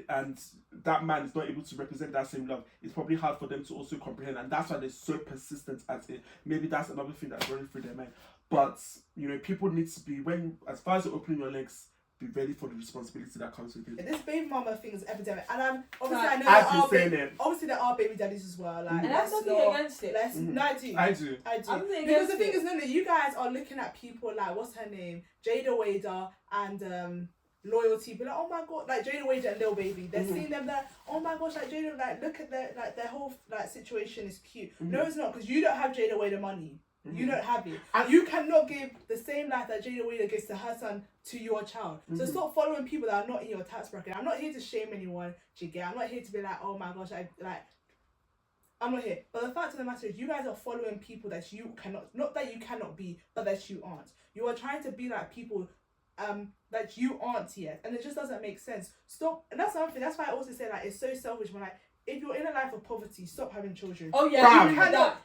and that man is not able to represent that same love, it's probably hard for them to also comprehend. And that's why they're so persistent at it. Maybe that's another thing that's running through their mind. But, you know, people need to be, as far as you're opening your legs, be ready for the responsibility that comes with it. This baby mama thing is epidemic, and obviously I know obviously there are baby daddies as well. Like, and that's nothing against it. No, I do. Because the thing is, no, you guys are looking at people like, what's her name, Jada Wader and Loyalty, be like, oh my god, like Jada Wader and Lil Baby, they're seeing them there. Oh my gosh, like Jada, like look at their whole like situation is cute. No, it's not, because you don't have Jada Wader money. You don't have it. And you cannot give the same life that Jada Wader gives to her son to your child. So stop following people that are not in your tax bracket. I'm not here to shame anyone, Jigga. I'm not here to be like, oh my gosh, I'm not here. But the fact of the matter is, you guys are following people that you cannot, not that you cannot be, but that you aren't. You are trying to be like people that you aren't yet. And it just doesn't make sense. Stop. And that's something, that's why I also say like, it's so selfish when like, if you're in a life of poverty, stop having children. Oh yeah,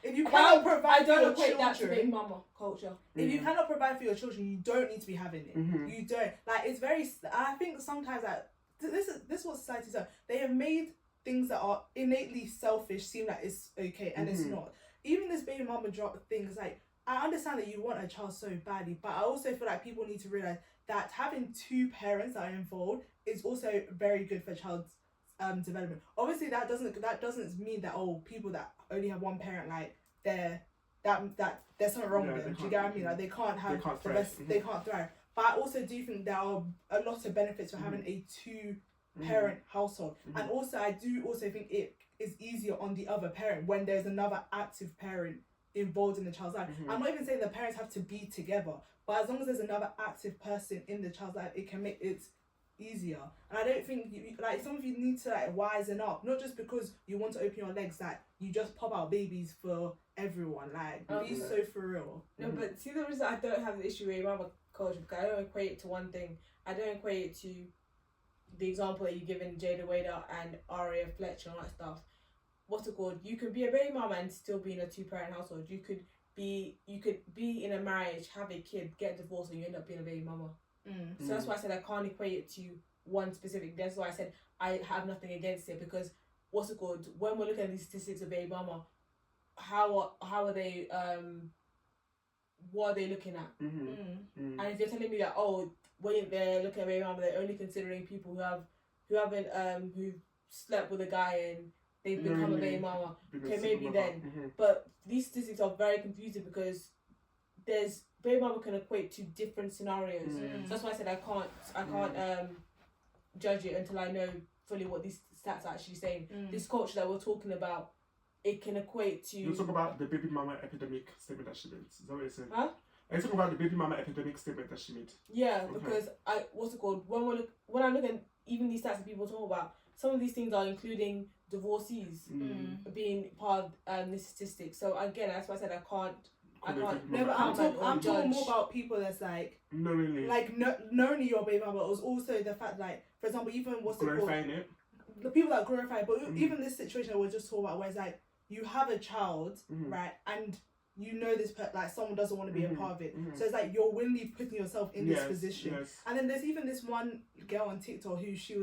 if you cannot provide for your children, that to big mama culture. If you cannot provide for your children, you don't need to be having it. You don't. Like, it's very. I think sometimes that this is what society's done. They have made things that are innately selfish seem like it's okay, and it's not. Even this baby mama drop thing is like, I understand that you want a child so badly, but I also feel like people need to realize that having two parents that are involved is also very good for a child's development. Obviously that doesn't mean that people that only have one parent, like there's something wrong with them. Do you get what I mean? Like they can't thrive. But I also do think there are a lot of benefits for having a two-parent household. And also I do also think it is easier on the other parent when there's another active parent involved in the child's life. I'm not even saying the parents have to be together, but as long as there's another active person in the child's life, it can make it easier. And I don't think like some of you need to like wisen up, not just because you want to open your legs, like you just pop out babies for everyone, like be so for real. No, but see, the reason I don't have the issue with mama culture, because I don't equate it to one thing. I don't equate it to the example that you give in Jada Wader and Aria Fletcher and all that stuff. What's it called? You could be a baby mama and still be in a two-parent household. You could be in a marriage, have a kid, get divorced, and you end up being a baby mama. So that's why I said I can't equate it to one specific. That's why I said I have nothing against it, because what's it called? When we're looking at these statistics of baby mama, how are they? What are they looking at? And if you're telling me that when they're looking at baby mama, they're only considering people who slept with a guy and they've become a baby mama. Okay, maybe then. But these statistics are very confusing because there's baby mama can equate to different scenarios. So that's why I said I can't judge it until I know fully what these stats are actually saying. This culture that we're talking about, it can equate to. You talk about the baby mama epidemic statement that she made. Is that what you're saying? Huh? Are you talking about the baby mama epidemic statement that she made? Yeah, because when I look at even these stats that people talk about, some of these things are including divorcees being part of the statistics. So again, that's why I said I can't. No, but I'm talking more about people that's like knowingly, like not only your baby mama, but it was also the fact like, for example, even what's glorifying it. The people that glorify it, but even this situation that we're just talking about, where it's like you have a child, right, and you know this like someone doesn't want to be a part of it, so it's like you're willingly putting yourself in this position. And then there's even this one girl on TikTok who she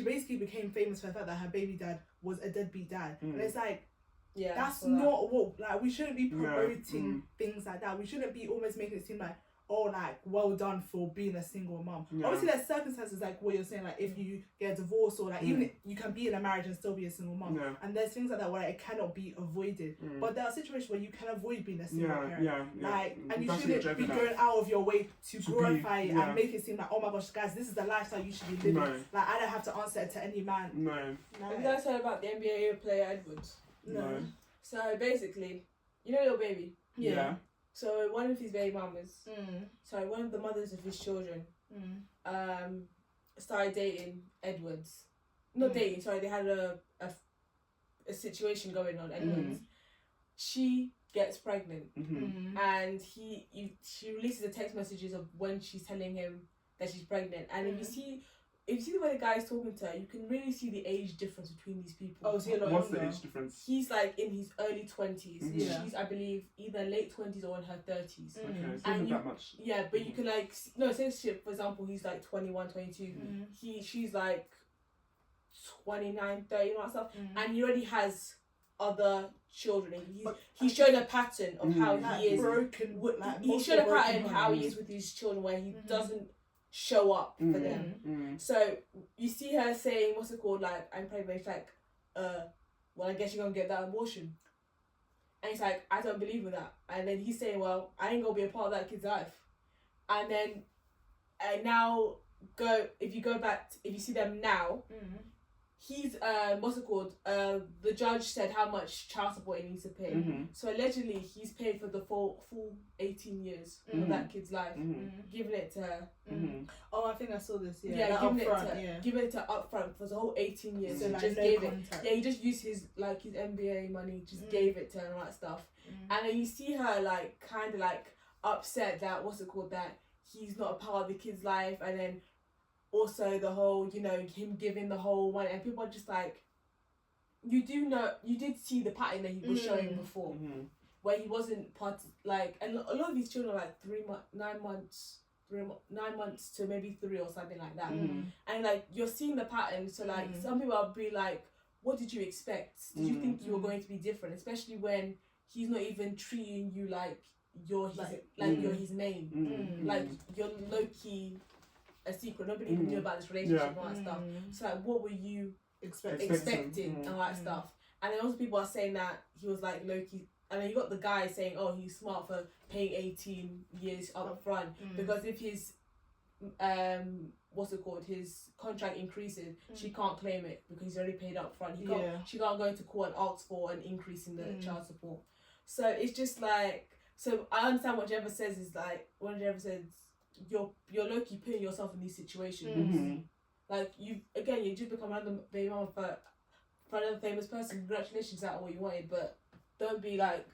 basically became famous for the fact that her baby dad was a deadbeat dad, and it's like. Yeah, that's not what, like, we shouldn't be promoting things like that. We shouldn't be almost making it seem like, like, well done for being a single mom. Obviously there's circumstances like what you're saying, like if you get a divorce or like even if you can be in a marriage and still be a single mom, and there's things like that where it cannot be avoided, but there are situations where you can avoid being a single parent, like, and you shouldn't be going out of your way to glorify it and make it seem like, oh my gosh guys, this is the lifestyle you should be living. Like I don't have to answer it to any man. Have you guys heard about the NBA player Edwards? No. So basically, you know Lil Baby? Yeah. So one of his baby mamas, one of the mothers of his children, started dating Edwards. Not dating, sorry, they had a situation going on, Edwards. She gets pregnant and she releases the text messages of when she's telling him that she's pregnant. And if you see the way the guy is talking to her, you can really see the age difference between these people. Oh, is he a lot What's younger? the age difference? He's like in his early 20s. She's, I believe, either late 20s or in her 30s. Okay, it's not that much. Yeah, but you can like, no, say shit, for example, he's like 21, 22. She's like 29, 30, and all that stuff. And he already has other children. He's shown a pattern of how he is. He's shown a pattern how he is with his children where he doesn't show up for them. So you see her saying, what's it called, like, I'm pregnant. It's like, well, I guess you're gonna get that abortion. And he's like, I don't believe in that. And then he's saying, well, I ain't gonna be a part of that kid's life. And then now if you see them now, he's what's it called? The judge said how much child support he needs to pay. So allegedly he's paid for the full 18 years of that kid's life, giving it to her. Oh, I think I saw this. Giving it to upfront for the whole 18 years. So like just no gave contact. it. He just used his MBA money, just gave it to her and all that stuff. And then you see her like kind of like upset that that he's not a part of the kid's life, and then also the whole, him giving the whole one, and people are just like, you did see the pattern that he was showing before, where he wasn't and a lot of these children are like 9 months to maybe 3 or something like that, and like you're seeing the pattern. So like some people will be like, what did you expect? Did you think you were going to be different? Especially when he's not even treating you like you're his main, like you're low key a secret. Nobody even knew about this relationship and all that stuff. So like, what were you expecting and all that stuff? And then also people are saying that he was like low key. And then you got the guy saying, oh, he's smart for paying 18 years up front, because if his his contract increases, she can't claim it because he's already paid up front. She can't go into court and ask for an increase in the child support. So it's just like, so I understand what Jennifer says is like, when Jennifer says you're low-key putting yourself in these situations, like you just become another baby mama for another famous person. Congratulations, that's what you wanted, but don't be like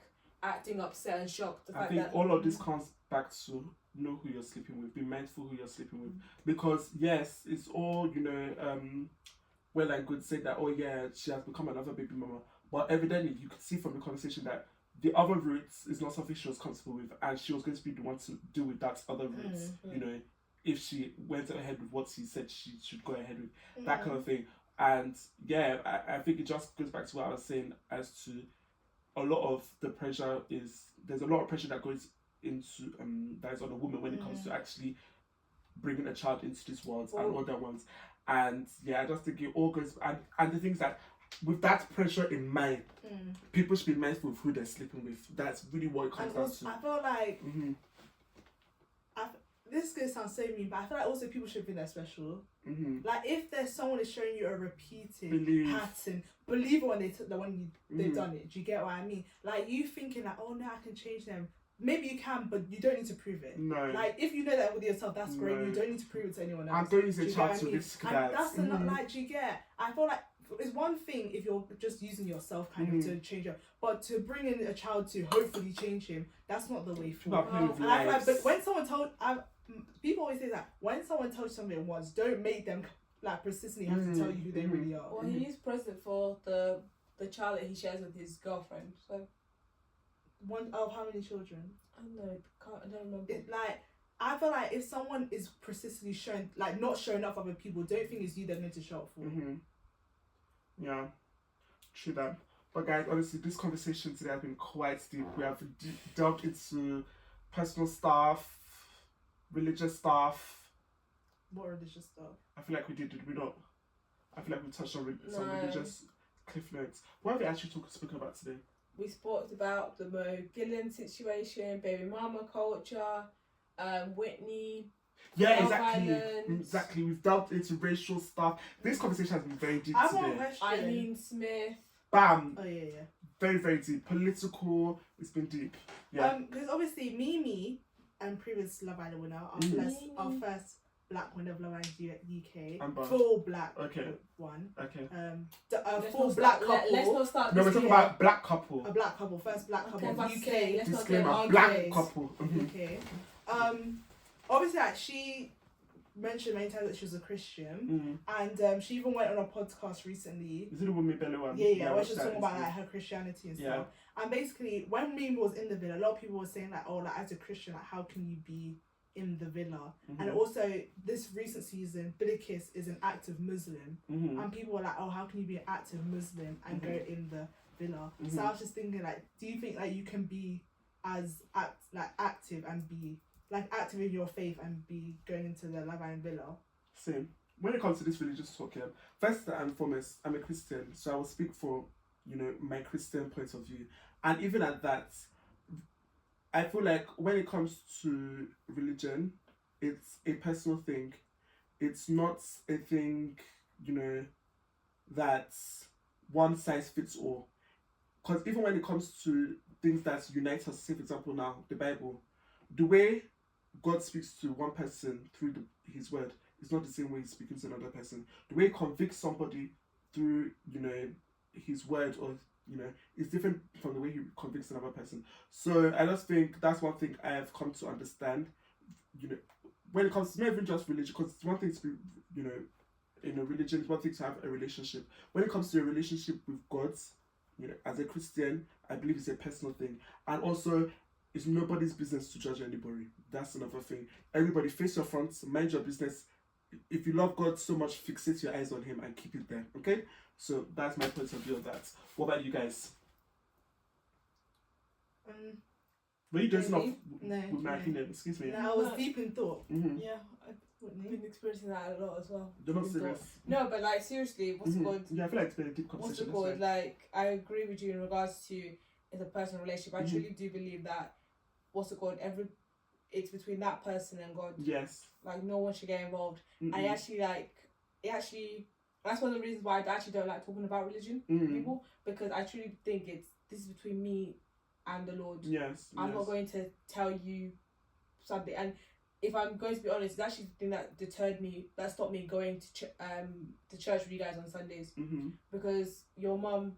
acting upset and shocked. I think all of this comes back to know who you're sleeping with, be mindful who you're sleeping with, because yes, it's all well and good say that, oh yeah, she has become another baby mama, but evidently you could see from the conversation that the other routes is not something she was comfortable with, and she was going to be the one to deal with that other routes, if she went ahead with what she said she should go ahead with, that kind of thing. And yeah, I think it just goes back to what I was saying as to a lot of the pressure there's a lot of pressure that goes into that is on a woman when it comes to actually bringing a child into this world and other ones. And yeah, I just think it all goes, and the things that with that pressure in mind, people should be mindful of who they're sleeping with. That's really what it comes down to. I feel like this is gonna sound so mean, but I feel like also people should think they're special. Like if there's someone is showing you a repeated pattern, believe it when they've done it. Do you get what I mean? Like you thinking like, oh no, I can change them. Maybe you can, but you don't need to prove it. No. Like if you know that with yourself, that's great. You don't need to prove it to anyone else. And don't use a child to risk that. And that's not like, do you get? I feel like it's one thing if you're just using yourself kind of to change it, but to bring in a child to hopefully change him, that's not the way forward. And I feel like, but when someone people always say that when someone tells you something once, don't make them like persistently have to tell you who they really are. Well, he is present for the child that he shares with his girlfriend. So one of how many children? I don't know. I don't remember. I feel like if someone is persistently showing, like not showing up for other people, don't think it's you they're meant to show up for. Yeah, true that. But guys, honestly, this conversation today has been quite deep. We have delved into personal stuff, religious stuff. What religious stuff? I feel like we did we not? I feel like we touched on some religious cliff notes. What have we actually spoken about today? We spoke about the Mo Gillen situation, baby mama culture, Whitney. Yeah, exactly. We've delved into racial stuff. This conversation has been very deep today. Eileen Smith. Bam. Oh yeah. Very, very deep. Political. It's been deep. Yeah. Because obviously Mimi and previous Love Island winner, our first black winner of Love Island UK, Amber. Full black one. Okay. Full black couple. Let's not start. No, we're talking about black couple. A black couple, first black couple of UK. Disclaimer: black couple. Okay. Obviously, like, she mentioned many times that she was a Christian, and she even went on a podcast recently. Is it the one with Belly one? Yeah, where she was talking about like her Christianity and stuff. And basically, when Mimi was in the villa, a lot of people were saying like, oh, like as a Christian, like how can you be in the villa? And also, this recent season, Billikis is an active Muslim, and people were like, oh, how can you be an active Muslim and go in the villa? So I was just thinking, like, do you think like you can be as active and be like active in your faith and be going into the Love Island villa? Same. When it comes to this religious talk, first and foremost, I'm a Christian, so I will speak for my Christian point of view, and even at that, I feel like when it comes to religion, it's a personal thing. It's not a thing, that one size fits all. Because even when it comes to things that unite us, say for example now, the Bible, the way God speaks to one person through his word is not the same way he's speaking to another person. The way he convicts somebody through, his word or, is different from the way he convicts another person. So I just think that's one thing I have come to understand, when it comes to not even just religion, because it's one thing to be, in a religion, it's one thing to have a relationship. When it comes to a relationship with God, as a Christian, I believe it's a personal thing. And also, it's nobody's business to judge anybody. That's another thing. Everybody face your front, mind your business. If you love God so much, fixate your eyes on him and keep it there. Okay? So that's my point of view of that. What about you guys? Were you dressing up with my opinion? Excuse me. No, I was deep in thought. Yeah, I've been experiencing that a lot as well. You're not serious? No, but like seriously, what's it called? Yeah, I feel like it's been a deep conversation. What's it called? Like, I agree with you in regards to it's a personal relationship. I truly do believe that what's it called? It's between that person and God. Yes. Like no one should get involved. I actually that's one of the reasons why I actually don't like talking about religion with people, because I truly think this is between me and the Lord. Yes. I'm not going to tell you something, and if I'm going to be honest, it's actually the thing that stopped me going to church with you guys on Sundays, because our mum,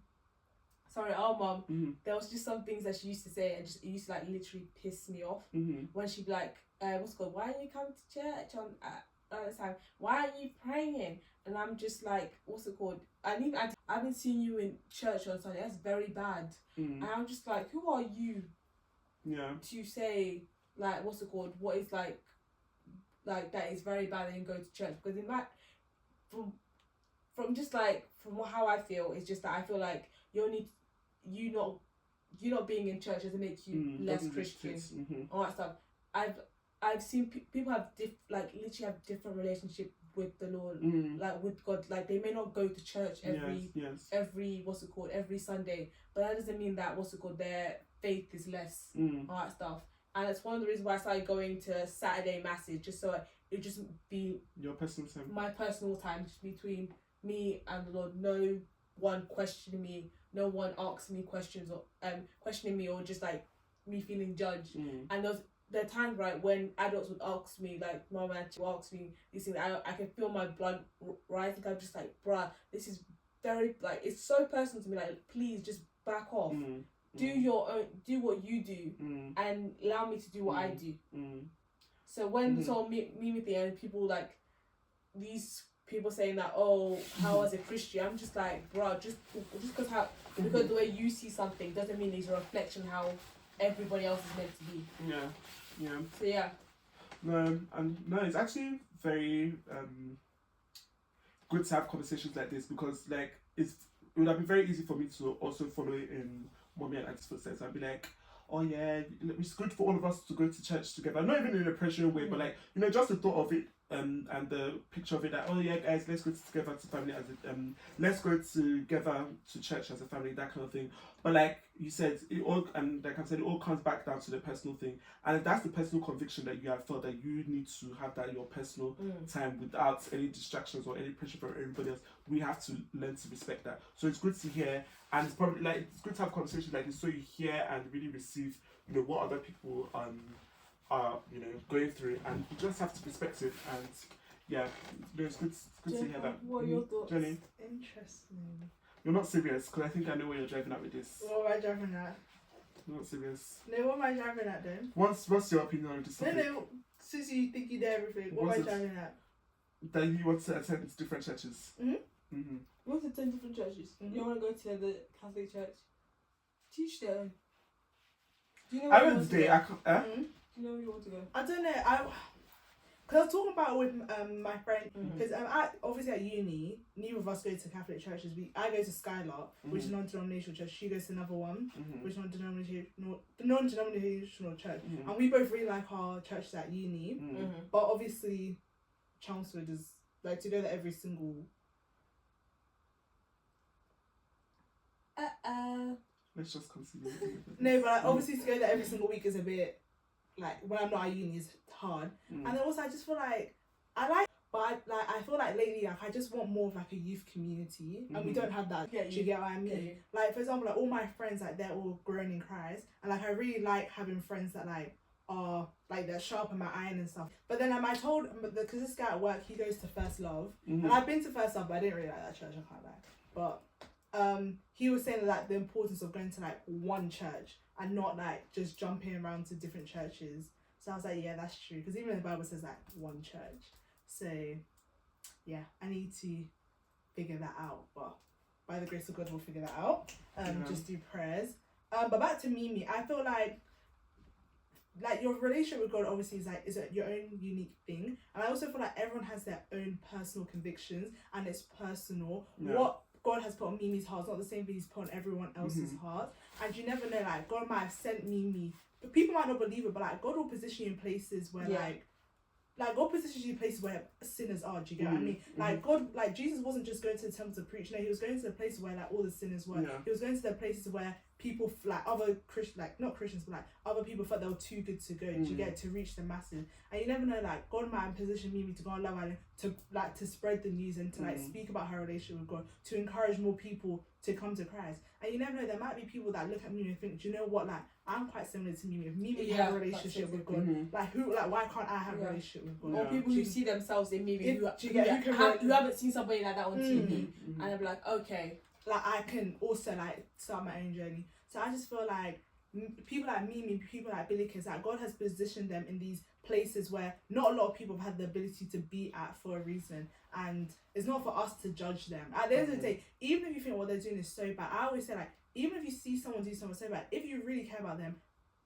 there was just some things that she used to say, and it used to like literally piss me off. When she'd be like, what's it called? Why are you coming to church on this time? Why are you praying? And I'm just like, what's it called? I haven't seen you in church on Sunday. That's very bad. And I'm just like, who are you? To say like, what's it called? What is like that is very bad and you go to church, because in that, from from how I feel, it's just that I feel like you not being in church doesn't make you less Christian. All that stuff. I've seen people have literally have different relationship with the Lord, like with God. Like they may not go to church every every Sunday, but that doesn't mean that their faith is less. All that stuff. And it's one of the reasons why I started going to Saturday masses, just so it just be your personal time, my personal time, just between me and the Lord. No one questioning me, no one asking me questions or questioning me, or just like me feeling judged. And there are times, right, when adults would ask me, like mom and would ask me these things, I can feel my blood rising. I'm just like, bruh, this is very, like, it's so personal to me. Like, please just back off. Do what you do, and allow me to do what I do. So when this whole meme thing, and people like these people saying that, oh, how as a Christian, I'm just like, bro, just because the way you see something doesn't mean it's a reflection how everybody else is meant to be. Yeah. So yeah. No, it's actually very good to have conversations like this, because like it would have been very easy for me to also follow in Mommy and Auntie's footsteps. I'd be like, oh yeah, it's good for all of us to go to church together. Not even in a pressuring way, but like, you know, just the thought of it and the picture of it, that, oh yeah guys, let's go together to family as a let's go together to church as a family, that kind of thing. But like you said, it all, and like I said, it all comes back down to the personal thing, and that's the personal conviction that you have felt that you need to have that your personal time without any distractions or any pressure from everybody else. We have to learn to respect that. So it's good to hear, and it's probably like it's good to have conversations like this, so you hear and really receive, you know, what other people are, you know, going through, and you just have to respect it. And yeah, you know, it's good to hear that. What are your thoughts? Jenny? Interesting. You're not serious, because I think I know where you're driving at with this. What am I driving at? You're not serious. No, what am I driving at then? What's your opinion on this? No, since you think you know everything, what am I driving at? That you want to attend different churches. You want to attend different churches. You want to go to the Catholic Church. Teach them. Do you know where you want to go? Do you know where you want to go? I don't know. Because I was talking about it with my friend, because obviously at uni, neither of us go to Catholic churches. I go to Skylark, which is a non-denominational church. She goes to another one, which is non-denominational church. And we both really like our churches at uni. But obviously, Chelmsford is, like, to go there every single... Let's just consider. No, but like, obviously to go there every single week is a bit, like, when I'm not at uni is hard. And then also I just feel like I feel like lately, like, I just want more of like a youth community, and we don't have that. Do you get what I mean? Like, for example, like, all my friends, like, they're all grown in Christ, and like I really like having friends that like are like, they're sharp in my iron and stuff. But then I told, because this guy at work, he goes to First Love, and I've been to First Love, but I didn't really like that church, I can't lie. But he was saying like the importance of going to like one church and not like just jumping around to different churches. So I was like, yeah, that's true, because even the Bible says like one church. So yeah, I need to figure that out, but by the grace of God we'll figure that out. Just do prayers. But back to Mimi, I feel like your relationship with God obviously is your own unique thing, and I also feel like everyone has their own personal convictions, and it's personal. What God has put on Mimi's heart is not the same thing He's put on everyone else's heart, and you never know, like, God might have sent Mimi, but people might not believe it, but like, God will position you in places where like God positions you in places where sinners are. Do you get what I mean? Like, God, like, Jesus wasn't just going to the temple to preach. No, He was going to the places where like all the sinners were. He was going to the places where people, like, other Christians, like, not Christians, but like other people felt they were too good to go. Do you get, to reach the masses? And you never know, like, God might have positioned Mimi to go on Love Island to spread the news and to like speak about her relationship with God, to encourage more people to come to Christ. And you never know, there might be people that look at Mimi and think, do you know what, like, I'm quite similar to Mimi. If Mimi had a relationship with God, like, why can't I have a relationship with God? Or people who see themselves in Mimi, who haven't seen somebody like that on TV, and they're like, okay, like, I can also like start my own journey. So I just feel like people like Mimi, people like Billy Kids, like, God has positioned them in these places where not a lot of people have had the ability to be at for a reason, and it's not for us to judge them. At the end of the day, even if you think what they're doing is so bad, I always say, like, even if you see someone do something so bad, if you really care about them,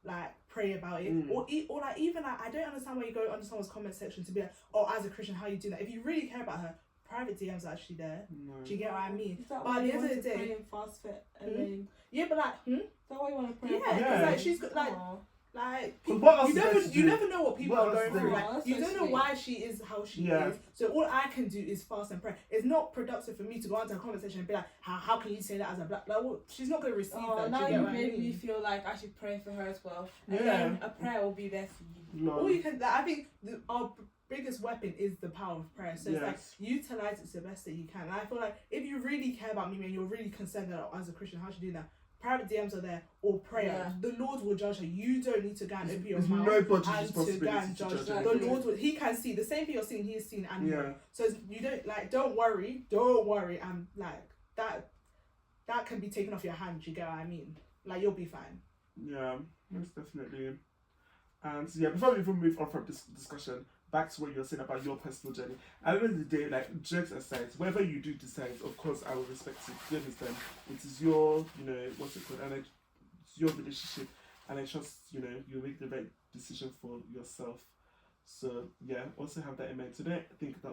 like, pray about it. Or like, even like, I don't understand why you go under someone's comment section to be like, oh, as a Christian, how you do that? If you really care about her, private DMs are actually there. No. Do you get what I mean? Is that But why at the you end of want the to day- pray and fast fit and then? Yeah, but like, Is that why you want to pray? Yeah, and fast? because Yeah. like she's got like. Aw. Like But what else you is there never, to you do? never know what people What are else going is through. there? Like That's you so don't know sweet. why she is how she Yeah. is. So all I can do is fast and pray. It's not productive for me to go into a conversation and be like, how can you say that as a black? Like, well, she's not going to receive Oh, that. now Do you you get what I made me mean? feel like I should pray for her as well. And Yeah. then a prayer will be there for you. No. All you can. Like, I think our biggest weapon is the power of prayer. So it's like Yes. utilize it to the best that you can. And I feel like if you really care about me and you're really concerned that as a Christian, how should you do that? Private DMs are there, or prayer. Yeah. The Lord will judge her. You don't need to go and open your It's mouth nobody's and to go responsibility and to judge. judge The anything. Lord will. He can see the same thing you're seeing. He is seeing and more. Yeah. So you don't worry. And like that can be taken off your hands. You get what I mean? Like you'll be fine. Yeah, most definitely. And yeah, before we even move on from this discussion, back to what you're saying about your personal journey. At the end of the day, like jokes aside, whatever you do decide, of course, I will respect it. You understand? It is your, what's it called? And it's your relationship, and I trust, you make the right decision for yourself. So yeah, also have that in mind. So don't think that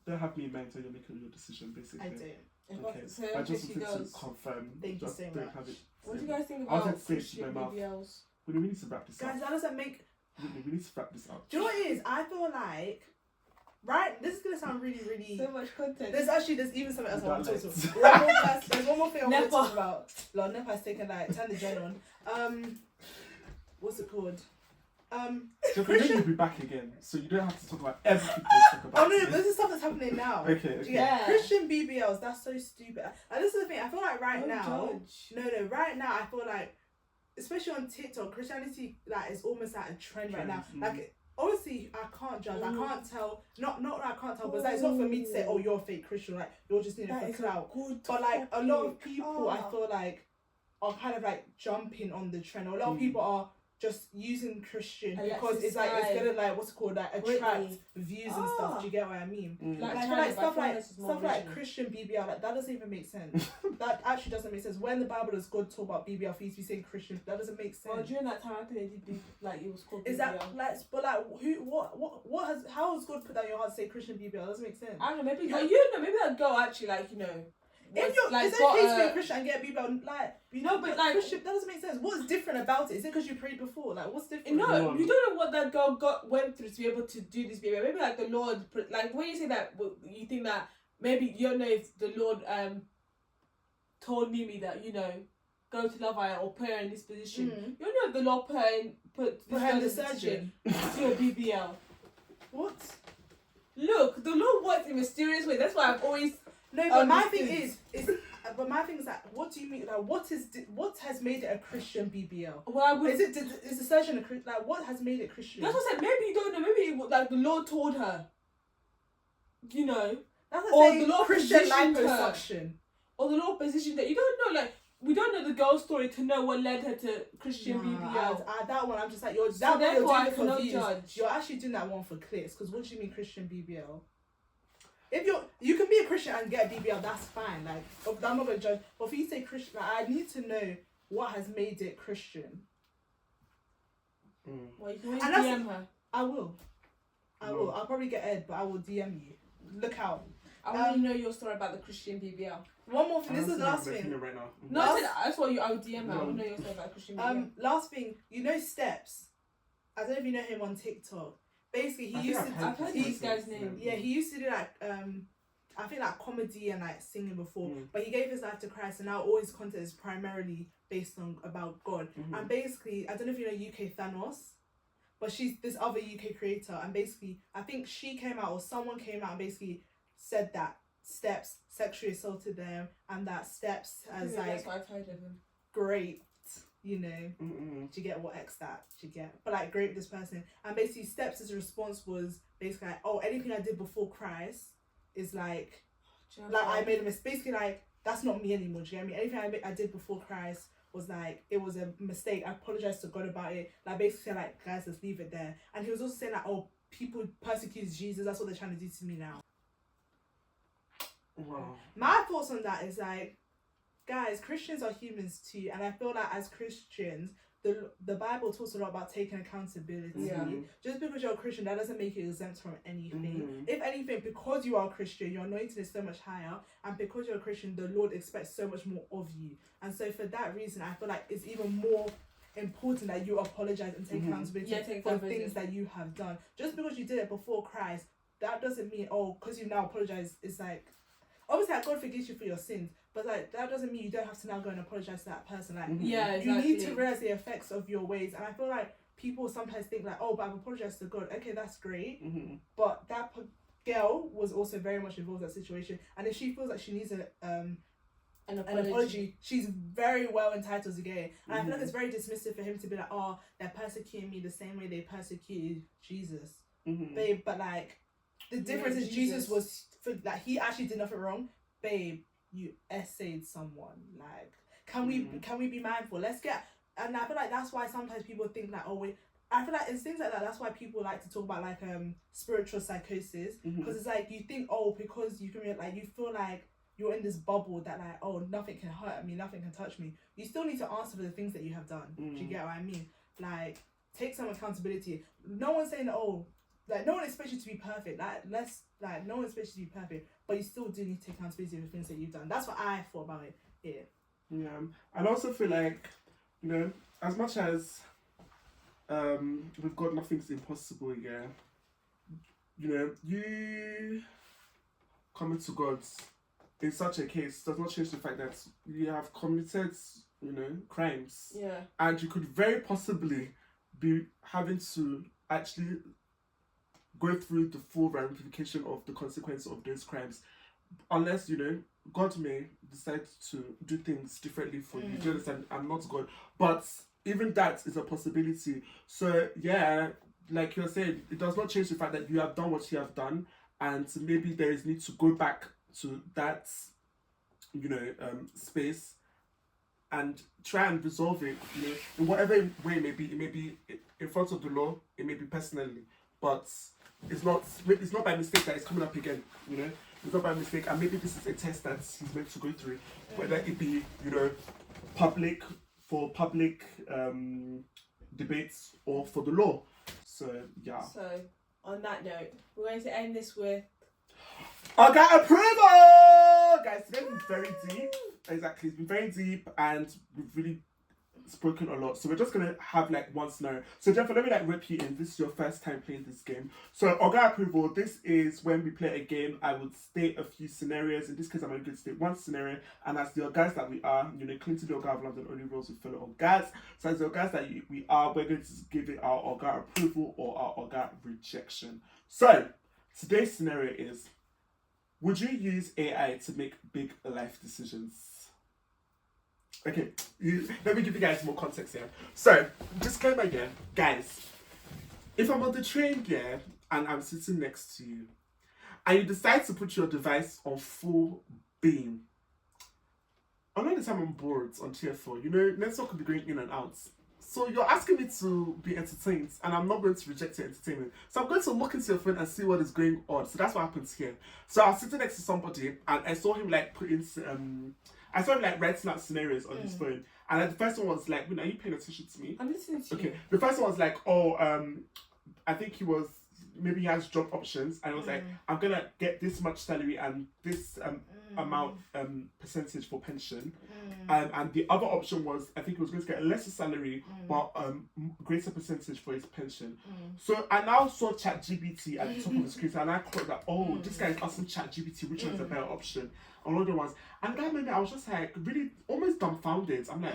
don't have me in mind when you're making your decision, basically. I do. Okay. So I just she wanted does. to confirm. Thank you just so don't much. have it. What do you guys think I was about going to say it to Christian my mouth. BBLs? We need to wrap this Guys, up. that doesn't make. We need to wrap this up. Do you know what it is? I feel like, right? This is gonna sound really, really. So much content. There's even something else I want to talk Darlings. about. There's one more thing I want to Never. talk about. Lord, Nepa has taken turn the gen on. What's it called? So you'll be back again, so you don't have to talk about everything we talk about. Oh no, this is stuff that's happening now. Okay. Yeah. Yeah. Christian BBLs, that's so stupid. And this is the thing, I feel like Don't now, judge. right now, I feel like, especially on TikTok, Christianity like is almost like a trend right now. Trend, Like, obviously, I can't judge. I Mm. can't tell. Not that I can't tell, but it's not for me to say, oh, you're a fake Christian. Like, you're just doing it That for is clout. a good But like a lot of topic. people, I Ah. feel like, are kind of like jumping on the trend. Or a lot of people are just using Christian because Alexis it's like it's Sky. gonna like what's it called like attract Whitney. views and stuff. Ah. Do you get what I mean? Mm. Like Like, I feel China, like but stuff I feel like this is more stuff like original. Christian BBL, like that doesn't even make sense. That actually doesn't make sense. When the Bible does God talk about BBL, for you to be saying Christian, that doesn't make Well, sense. during that time, I think they did like it was called Is BBL. that like but like what has how has God put that in your heart to say Christian BBL? That doesn't make sense. I don't know, maybe You- maybe that girl actually If you're like it's got okay to be a- a Christian and get BBL, like No, but, like- Christian, that doesn't make sense. What's different about it? Is it because you prayed before? Like what's different? No, No. you don't know what that girl went through to be able to do this behavior. Maybe like the Lord, like when you say that, you think that maybe you don't know if the Lord told Mimi that go to Love Island or put her in this position. Mm. You don't know if the Lord put For this her girl the in this position surgeon. to do a BBL. What? Look, the Lord works in mysterious ways. That's why I've always No, but my understood. thing is but my thing is that what do you mean? Like what has made it a Christian BBL? Is the surgeon a Christian? Like what has made it Christian? That's what I said. Maybe you don't know. Maybe like the Lord told her. That's or like the Lord Christian positioned her. liposuction. Or the Lord positioned that. You don't know. Like we don't know the girl's story to know what led her to Christian Nah, BBL. that one I'm just like So that one you're therefore, doing I it for cannot views. judge. You're actually doing that one for clicks. Because what do you mean Christian BBL? If you can be a Christian and get a BBL, that's fine. Like I'm not gonna judge. But for you to say Christian, like, I need to know what has made it Christian. Well, you can always And that's- DM her. I will. No. I'll probably get Ed, but I will DM you. Look out. I want to know your story about the Christian BBL. One more thing. This is the last thing. Right now. No, I said that's why I would DM her. I No. want to know your story about Christian BBL. Last thing. You know Steps. I don't know if you know him on TikTok. Basically, I he think used I've to. I've heard this this guy's name. Yeah, he used to do like I think like comedy and like singing before, but he gave his life to Christ, and now all his content is primarily based on about God. And basically, I don't know if you know UK Thanos, but she's this other UK creator, and basically, I think she came out or someone came out and basically said that Steps sexually assaulted them, and that Steps as Yeah, that's like what I've heard of him. great, do you get what X that? Do you get? But like great this person, and basically Steps' response was basically like, oh, anything I did before Christ is like I made a mistake. Basically, like that's not me anymore. Do you get me? Anything I did before Christ was like it was a mistake. I apologize to God about it. Like basically, like guys, let's leave it there. And he was also saying like, oh, people persecute Jesus. That's what they're trying to do to me now. Wow. My thoughts on that is like, guys, Christians are humans too, and I feel like as Christians, the Bible talks a lot about taking accountability. Yeah. Just because you're a Christian, that doesn't make you exempt from anything. Mm. If anything, because you are a Christian, your anointing is so much higher, and because you're a Christian, the Lord expects so much more of you. And so for that reason, I feel like it's even more important that you apologize and take accountability for things that you have done. Just because you did it before Christ, that doesn't mean, because you now apologize, it's like, obviously like, God forgives you for your sins, but like that doesn't mean you don't have to now go and apologize to that person. Like exactly. you need to realize the effects of your ways. And I feel like people sometimes think like, but I've apologized to God. Okay, that's great. But that girl was also very much involved in that situation, and if she feels like she needs an apology, she's very well entitled to get it. And I feel like it's very dismissive for him to be like, they're persecuting me the same way they persecuted Jesus. Babe, but like the difference is Jesus was like, he actually did nothing wrong. Babe, you essayed someone. Like, can we be mindful? Let's get. And I feel like that's why sometimes people think like, I feel like it's things like that. That's why people like to talk about like spiritual psychosis, because it's like you think because you can like you feel like you're in this bubble that like nothing can hurt me, nothing can touch me. You still need to answer for the things that you have done. Do you get what I mean? Like, take some accountability. No one's saying like no one expects you to be perfect. Like no one expects you to be perfect, but you still do need to take accountability for the things that you've done. That's what I thought about it. Yeah. And I also feel like, as much as with God nothing's impossible, you coming to God in such a case does not change the fact that you have committed, crimes. Yeah. And you could very possibly be having to actually go through the full ramification of the consequence of those crimes, unless God may decide to do things differently for you. Do you understand? I'm not God, but even that is a possibility. So like you're saying, it does not change the fact that you have done what you have done, and maybe there is need to go back to that space and try and resolve it in whatever way it may be. It may be in front of the law, it may be personally, but it's not by mistake that it's coming up again. It's not by mistake, and maybe this is a test that he's meant to go through, whether it be public debates or for the law. So on that note, we're going to end this with Oga approval, guys. It's been very deep. Exactly, it's been very deep, and we've really spoken a lot. So we're just gonna have like one scenario. So Jennifer, let me like rip you in. This is your first time playing this game. So Oga approval. This is when we play a game. I would state a few scenarios. In this case, I'm going to state one scenario, and as the Ogas that we are, Clinton, the Oga of London, only rolls with fellow Ogas. So as the Ogas that we are, we're going to give it our Oga approval or our Oga rejection. So today's scenario is: would you use AI to make big life decisions? Okay, let me give you guys more context here. So, disclaimer again, guys. If I'm on the train and I'm sitting next to you, and you decide to put your device on full beam, a lot of the time I'm bored on tier 4. Network could be going in and out. So you're asking me to be entertained, and I'm not going to reject your entertainment. So I'm going to look into your phone and see what is going on. So that's what happens here. So I was sitting next to somebody, and I saw him like I saw him like writing out scenarios on his phone, and the first one was like, "Wait, are you paying attention to me?" I'm listening to you. Okay. The first one was like, I think maybe he has job options, and it was like, I'm gonna get this much salary and this amount percentage for pension, and the other option was I think he was going to get a lesser salary but greater percentage for his pension. So I now saw ChatGPT at the top of the screen, and I caught that this guy is asking ChatGPT which one's a better option, and other ones, and that made me, I was just like really almost dumbfounded. I'm like,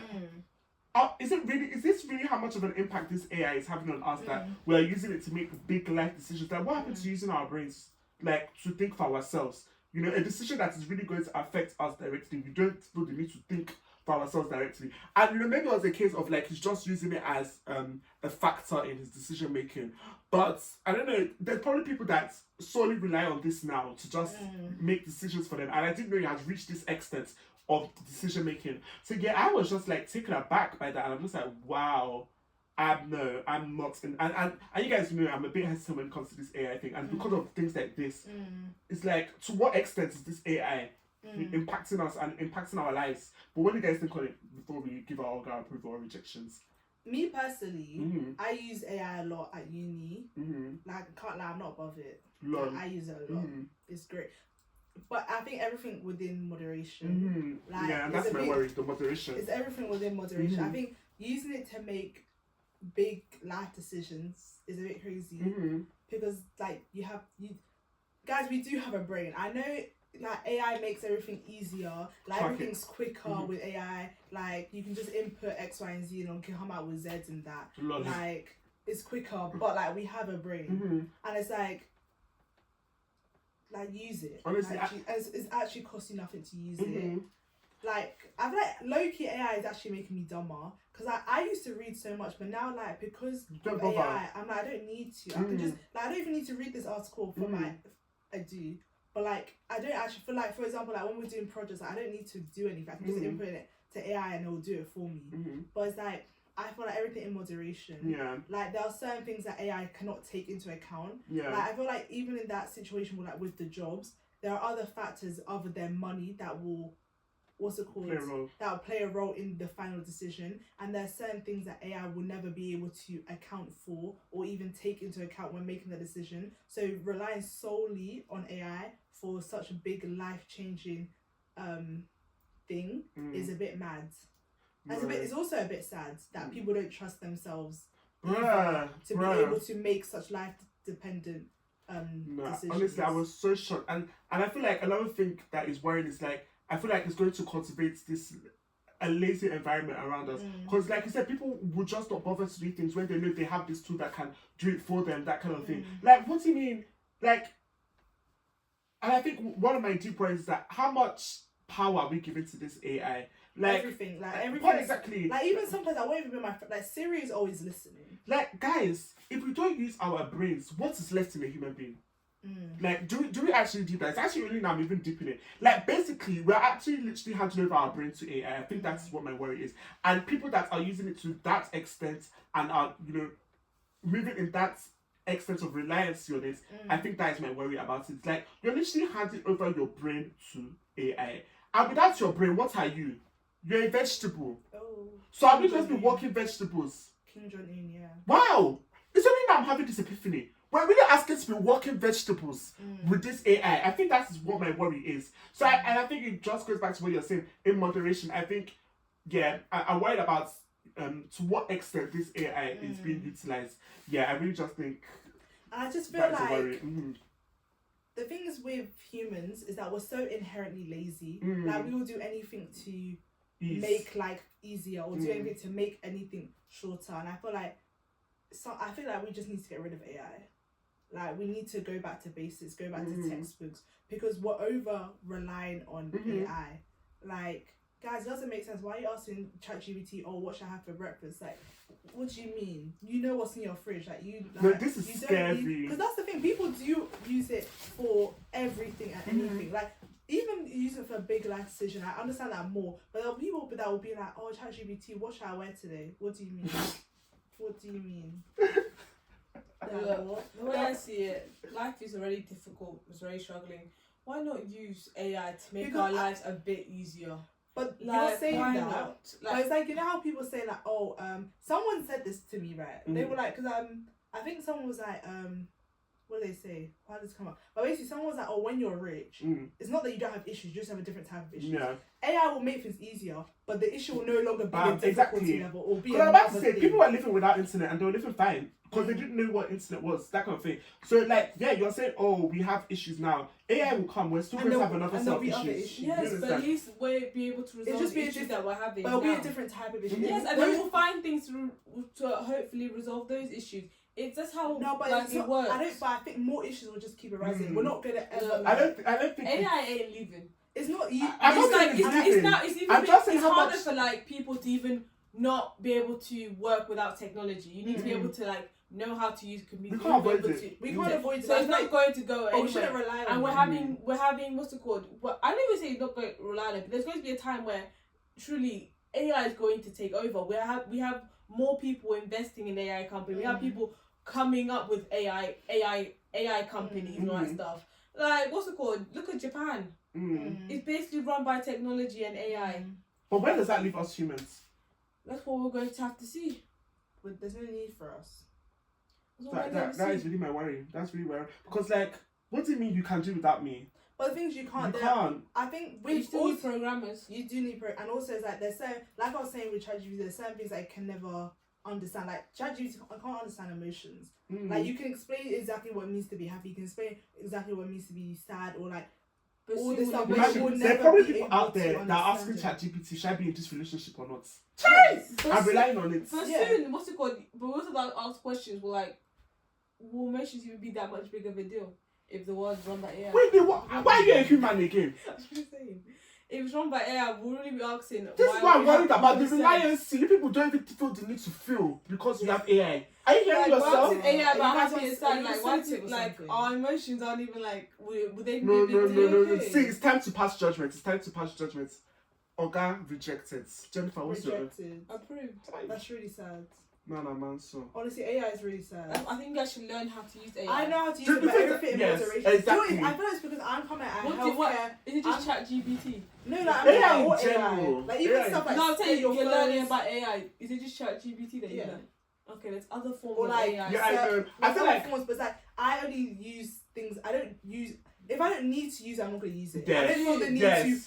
is this really how much of an impact this AI is having on us, that we're using it to make big life decisions? Like, what happened to using our brains like to think for ourselves? A decision that is really going to affect us directly. We don't feel the need to think for ourselves directly. And maybe it was a case of like he's just using it as a factor in his decision making. But I don't know, there's probably people that solely rely on this now to just make decisions for them. And I didn't know he has reached this extent of decision making. So I was just like taken aback by that, and I'm just like, wow. I'm not in, and you guys know I'm a bit hesitant when it comes to this AI thing, and because of things like this, it's like, to what extent is this AI impacting us and impacting our lives? But what do you guys think on it before we give our approval or rejections? me personally, Mm-hmm. I use AI a lot at uni. Mm-hmm. Like, I can't lie, I'm not above it. Lol. I use it a lot. Mm-hmm. It's great. But I think everything within moderation. Mm-hmm. Like, Yeah, and it's that's a my bit- worry, the moderation. It's everything within moderation. Mhm. I think using it to make big life decisions is a bit crazy. Mm-hmm. Because, like, guys, we do have a brain. I know, like, AI makes everything easier. Like, Track it. everything's quicker Mhm. with AI. Like, you can just input X, Y, and Z and it can come out with Z's and that. Lol. Like, it's quicker, but, like, we have a brain. Mm-hmm. And it's like, use it. Honestly, Like, it's actually costing nothing to use Mm-hmm. it. Like, I feel like low-key AI is actually making me dumber. Because I used to read so much, but now, like, because Don't of bother. AI, I'm like, I don't need to. I can just, like, I don't even need to read this article for I do. But, like, I don't actually feel like, for example, like, when we're doing projects, like, I don't need to do anything. I can just input it to AI and it will do it for me. Mm-hmm. But it's like, I feel like everything in moderation. Yeah. Like, there are certain things that AI cannot take into account. Yeah. Like, I feel like even in that situation with the jobs, there are other factors other than money that will, Play a role. that will play a role in the final decision. And there are certain things that AI will never be able to account for or even take into account when making the decision. So relying solely on AI for such a big life-changing thing is a bit mad. It's also a bit sad that people don't trust themselves Bruh, to be able to make such life-dependent No, decisions. honestly, I was so shocked, and I feel like another thing that is worrying is like I feel like it's going to cultivate this a lazy environment around us. Because, like you said, people will just not bother to do things when they know they have this tool that can do it for them, that kind of thing. Like, what do you mean? Like, and I think one of my deep points is that how much power are we giving to this AI? Like everything. what exactly? Like, even sometimes I won't even be my friend. Like, Siri is always listening. Like, guys, if we don't use our brains, what is left in a human being? Like, do we actually do that? It's actually really now I'm even deep in it. Like, basically, we're actually literally handing over our brain to AI. I think that's what my worry is. And people that are using it to that extent and are, moving in that extent of reliance on it, I think that is my worry about it. It's like, you're literally handing over your brain to AI. And without your brain, what are you? You're a vegetable. Oh. So are we just be walking vegetables? Kim Jong-un, yeah. Wow! It's only now I'm having this epiphany. We're really asking to be walking vegetables with this AI. I think that's what my worry is. So, I think it just goes back to what you're saying, in moderation. I think, I'm worried about to what extent this AI is being utilized. Yeah, I really just think And I just feel that's like a worry. the thing is with humans is that we're so inherently lazy. Like, we will do anything to make life easier or do anything to make anything shorter. And I feel like we just need to get rid of AI. Like, we need to go back to basics, go back to textbooks, because we're over relying on AI. Like, guys, it doesn't make sense. Why are you asking ChatGPT, what should I have for breakfast? Like, what do you mean? You know what's in your fridge. Like, no, this is scary. Because that's the thing. People do use it for everything and anything. Like, even use it for a big life decision. I understand that more. But there are people that will be like, ChatGPT, what should I wear today? What do you mean? What do you mean? The way I see it, life is already difficult. It's already struggling. Why not use AI to make our lives a bit easier? But Like, you're saying why that. not? But it's like, you know how people say like, someone said this to me, right? They were like, because I think someone was like, what do they say? Why does this come up? But basically, someone was like, when you're rich, it's not that you don't have issues, you just have a different type of issue. Yeah. AI will make things easier, but the issue will no longer be a difficulty exactly. level or be Because I'm about to another say, thing. people were living without internet and they were living fine because they didn't know what internet was, that kind of thing. So, like, you're saying, we have issues now. AI will come, we're still going to have another set of issues. Yes, but at least we'll be able to resolve the issues that we're having. But it'll be a different type of issue. Yes, and then we'll find things to hopefully resolve those issues. It's just how it works. I think more issues will just keep arising. We're not gonna ever. I don't think AI ain't leaving. It's not. It's harder for like people to even not be able to work without technology. You need to be able to like know how to use computer. We can't avoid it. We can't avoid it. So it's not going to go anywhere. We shouldn't rely on and it. we're having what's it called? Well, I don't even say it's not going to rely on it, but there's going to be a time where truly AI is going to take over. We have more people investing in AI companies. We have people coming up with AI companies and all that stuff. Like, what's it called? Look at Japan. It's basically run by technology and AI. But where does that leave us humans? That's what we're going to have to see. there's no need for us. That is really my worry. That's really worry. Because like, what do you mean you can do without me? But the thing is, you can't. You can't. I think You with still need programmers. you do need and also it's like there's certain, like I was saying with ChatGPT, there's certain things I can never understand. Like ChatGPT, I can't understand emotions. Like you can explain exactly what it means to be happy. You can explain exactly what it means to be sad, or like But all see, this stuff. when But you- you will There are never probably be people able out to there that are asking understand ChatGPT, should I be in this relationship or not? But I'm relying on it. But Yeah. soon, what's it called? But we also got asked questions. We're like, will emotions even be that much bigger of a deal if the world's run by AI? Wait, why are you a human again? That's what I'm saying. If it's run by AI, we'll really be asking. This is what I'm we have worried about. The common reliance. You people don't even feel the need to feel because you have AI. Are you hearing Like, yourself? why is AI You about guys happy and want- sad? are you Like, why is sensitive it or like something? our emotions aren't even like would they be No, a big deal? no. Okay. See, it's time to pass judgment. It's time to pass judgment. Oga rejected. Jennifer, what's your... rejected. Approved. That's really sad. No, man, so... Honestly, AI is really sad. I think you guys should learn how to use AI. I know how to use Just it, but because- everything in yes, moderation. exactly. I feel it's because I'm coming at What healthcare. is it just ChatGPT? No, like I'm AI talking in about all general. AI. Like even AI. stuff like No, I'm say saying your you're learning phones, about AI. Is it just ChatGPT that you Yeah. learn? Okay, there's other forms or of like AI. Yeah, I know. I feel other like- forms, but it's like I only use things. I don't use. If I don't need to use it, I'm not gonna use it. I Yes, don't feel the need yes. to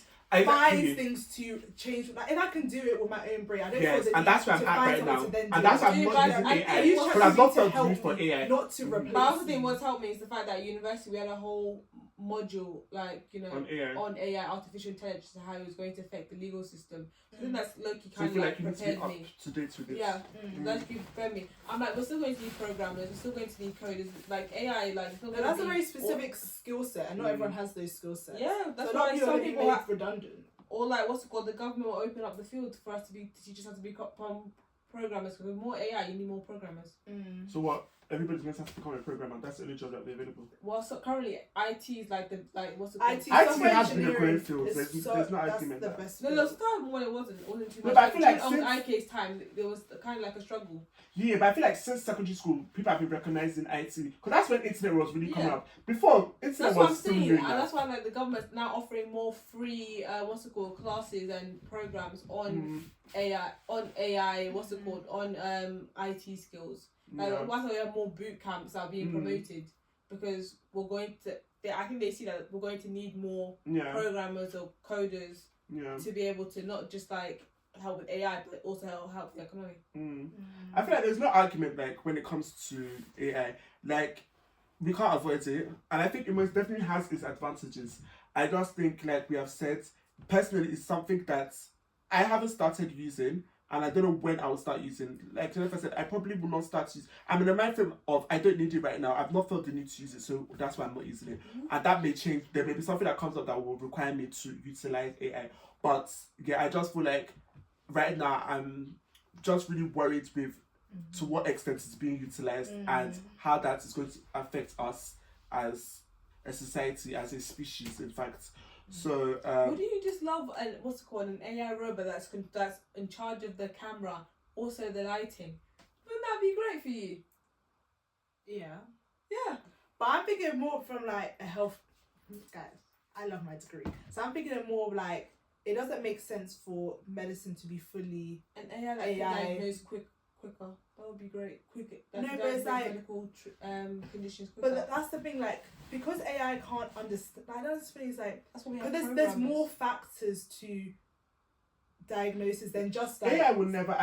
find Exactly. things to change. Like if I can do it with my own brain, I don't Yes, feel the and need that's where I'm to at find right someone now. to then And do that's it. why I'm Dude, not but using I AI. use But I've not ChatGPT to felt the help need for me, AI. not to replace. But other thing me. what's helped me is the fact that at university we had a whole module, like, you know, On AI. artificial intelligence, and how it was going to affect the legal system. So I think Mm. that's low-key So you kind feel of like you need to be prepared up me. to date with it? Yeah, Mm. that's prepared me. I'm like, we're still going to need programmers, we're still going to need coders. Like AI, like it's not No, gonna that's a be very specific skill set, and not everyone has those skill sets. Yeah, that's so a lot why of people some are people made are, redundant. or like what's it called? The government will open up the field for us to teach us how to become programmers. Because with more AI, you need more programmers. Mm. So what? Everybody's going to have to become a programmer. That's the only job that will be available. Well, so currently IT is like what's it called? IT, IT software has been a engineering growing field. is There's so, no that's argument the that. best. No, field. there was a time when it wasn't too much. No, but I feel like on since- IK's time, there was kind of like a struggle. Yeah, but I feel like since secondary school, people have been recognizing IT. Because that's when internet was really coming Yeah. up. Before, internet That's what I'm was still saying, new. and that's why like the government's now offering more free classes and programs on AI. What's it called, on IT skills. Like that's why we have more boot camps that are being promoted, because we're going to. I think they see that we're going to need more programmers or coders to be able to not just like help with AI, but also help the economy. I feel like there's no argument like when it comes to AI. Like we can't avoid it, and I think it most definitely has its advantages. I just think, like we have said, personally, it's something that I haven't started using, and I don't know when I will start using. Like Jennifer said, I probably will not start using. I'm in a mind frame of I don't need it right now. I've not felt the need to use it, so that's why I'm not using it. And that may change. There may be something that comes up that will require me to utilize AI. But yeah, I just feel like right now I'm just really worried with to what extent it's being utilized and how that is going to affect us as a society, as a species, in fact. So Would you just love what's it called, an AI robot that's in charge of the camera, also the lighting? Wouldn't that be great for you? Yeah. Yeah. But I'm thinking more from like a health. Guys, I love my degree, so I'm thinking of more of like it doesn't make sense for medicine to be fully An AI that can diagnose quicker. That would be great. Quicker. No, but it's like- medical conditions quicker. But that's the thing, like because AI can't understand. I don't think it's like That's what we have. because there's more factors to diagnosis than just like AI will never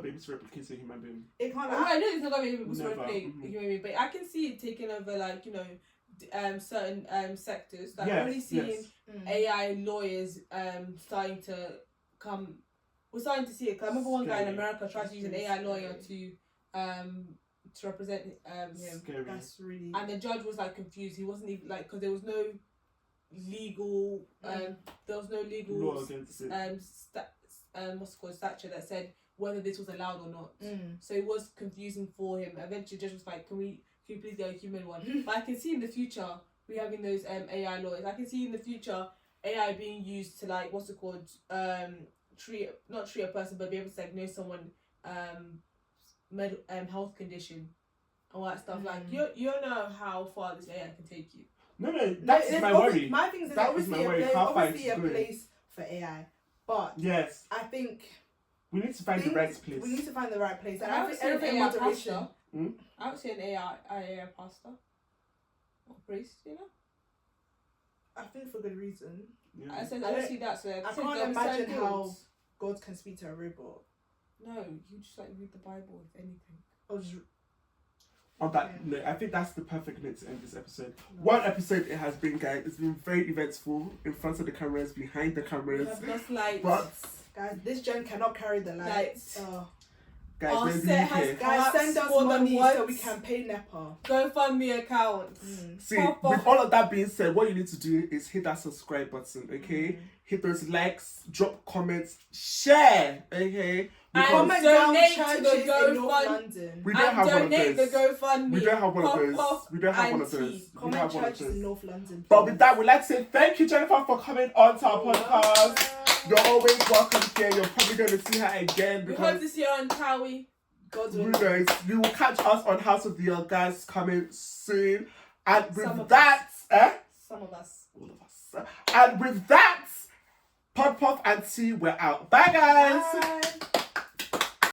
be able to replicate a human being. it can't. Well, Like, I know it's not gonna be able to Never. replicate a human being, but I can see it taking over, like, you know, certain sectors. Like, Yes, I'm already seeing yes. AI lawyers starting to come. We're starting to see it. 'Cause I remember one guy in Scary. America tried to use an AI lawyer to represent him, Scary. that's really. and the judge was like confused. He wasn't even like, because there was no legal Law against it. what's it called, statute that said whether this was allowed or not. So it was confusing for him. Eventually, the judge was like, "Can you please get a human one?" But I can see in the future we having those AI lawyers. I can see in the future AI being used to, like, what's it called, not treat a person, but be able to diagnose someone health condition and all that stuff. Like, you don't know how far this AI can take you. No, that's There's my obvi- worry. My thing is That was obviously my worry, there's how far obviously it's a going. place for AI, but Yes. I think We need to find the right place. We need to find the right place. And I I would think say an everything in AI moderation. pastor. I would say an AI pastor. Or priest, you know? I think for good reason. Yeah. I said, I I don't don't- see that, so I can't imagine how God can speak to a robot. No, you just like read the Bible, if anything. Or just On that note, I think that's the perfect note to end this episode. One episode it has been, guys. It's been very eventful in front of the cameras, behind the We cameras. have lost lights. But guys, this gen cannot carry the lights. guys, Our we're in the set UK. has- Guys, send us More than money once. so we can pay NEPA. GoFundMe account. See, Pop with off. all of that being said, what you need to do is hit that subscribe button, okay? Hit those likes, drop comments, share, okay? And Comment down donate to churches the in North GoFund. London. We don't And have one of donate the those. GoFundMe. We don't have one of those. Puff We don't have one of and those. tea. We don't Comment have one of churches in those. North London. But with that, we'd like to say thank you, Jennifer, for coming on to our podcast. You're always welcome here. You're probably going to see her again We hope because to see you on Towie. God's who will. knows? You will catch us on House of the Ogas coming soon. And Some with of that, Some of us. all of us. And with that, Puff and Tea, we're out. Bye, guys. Bye.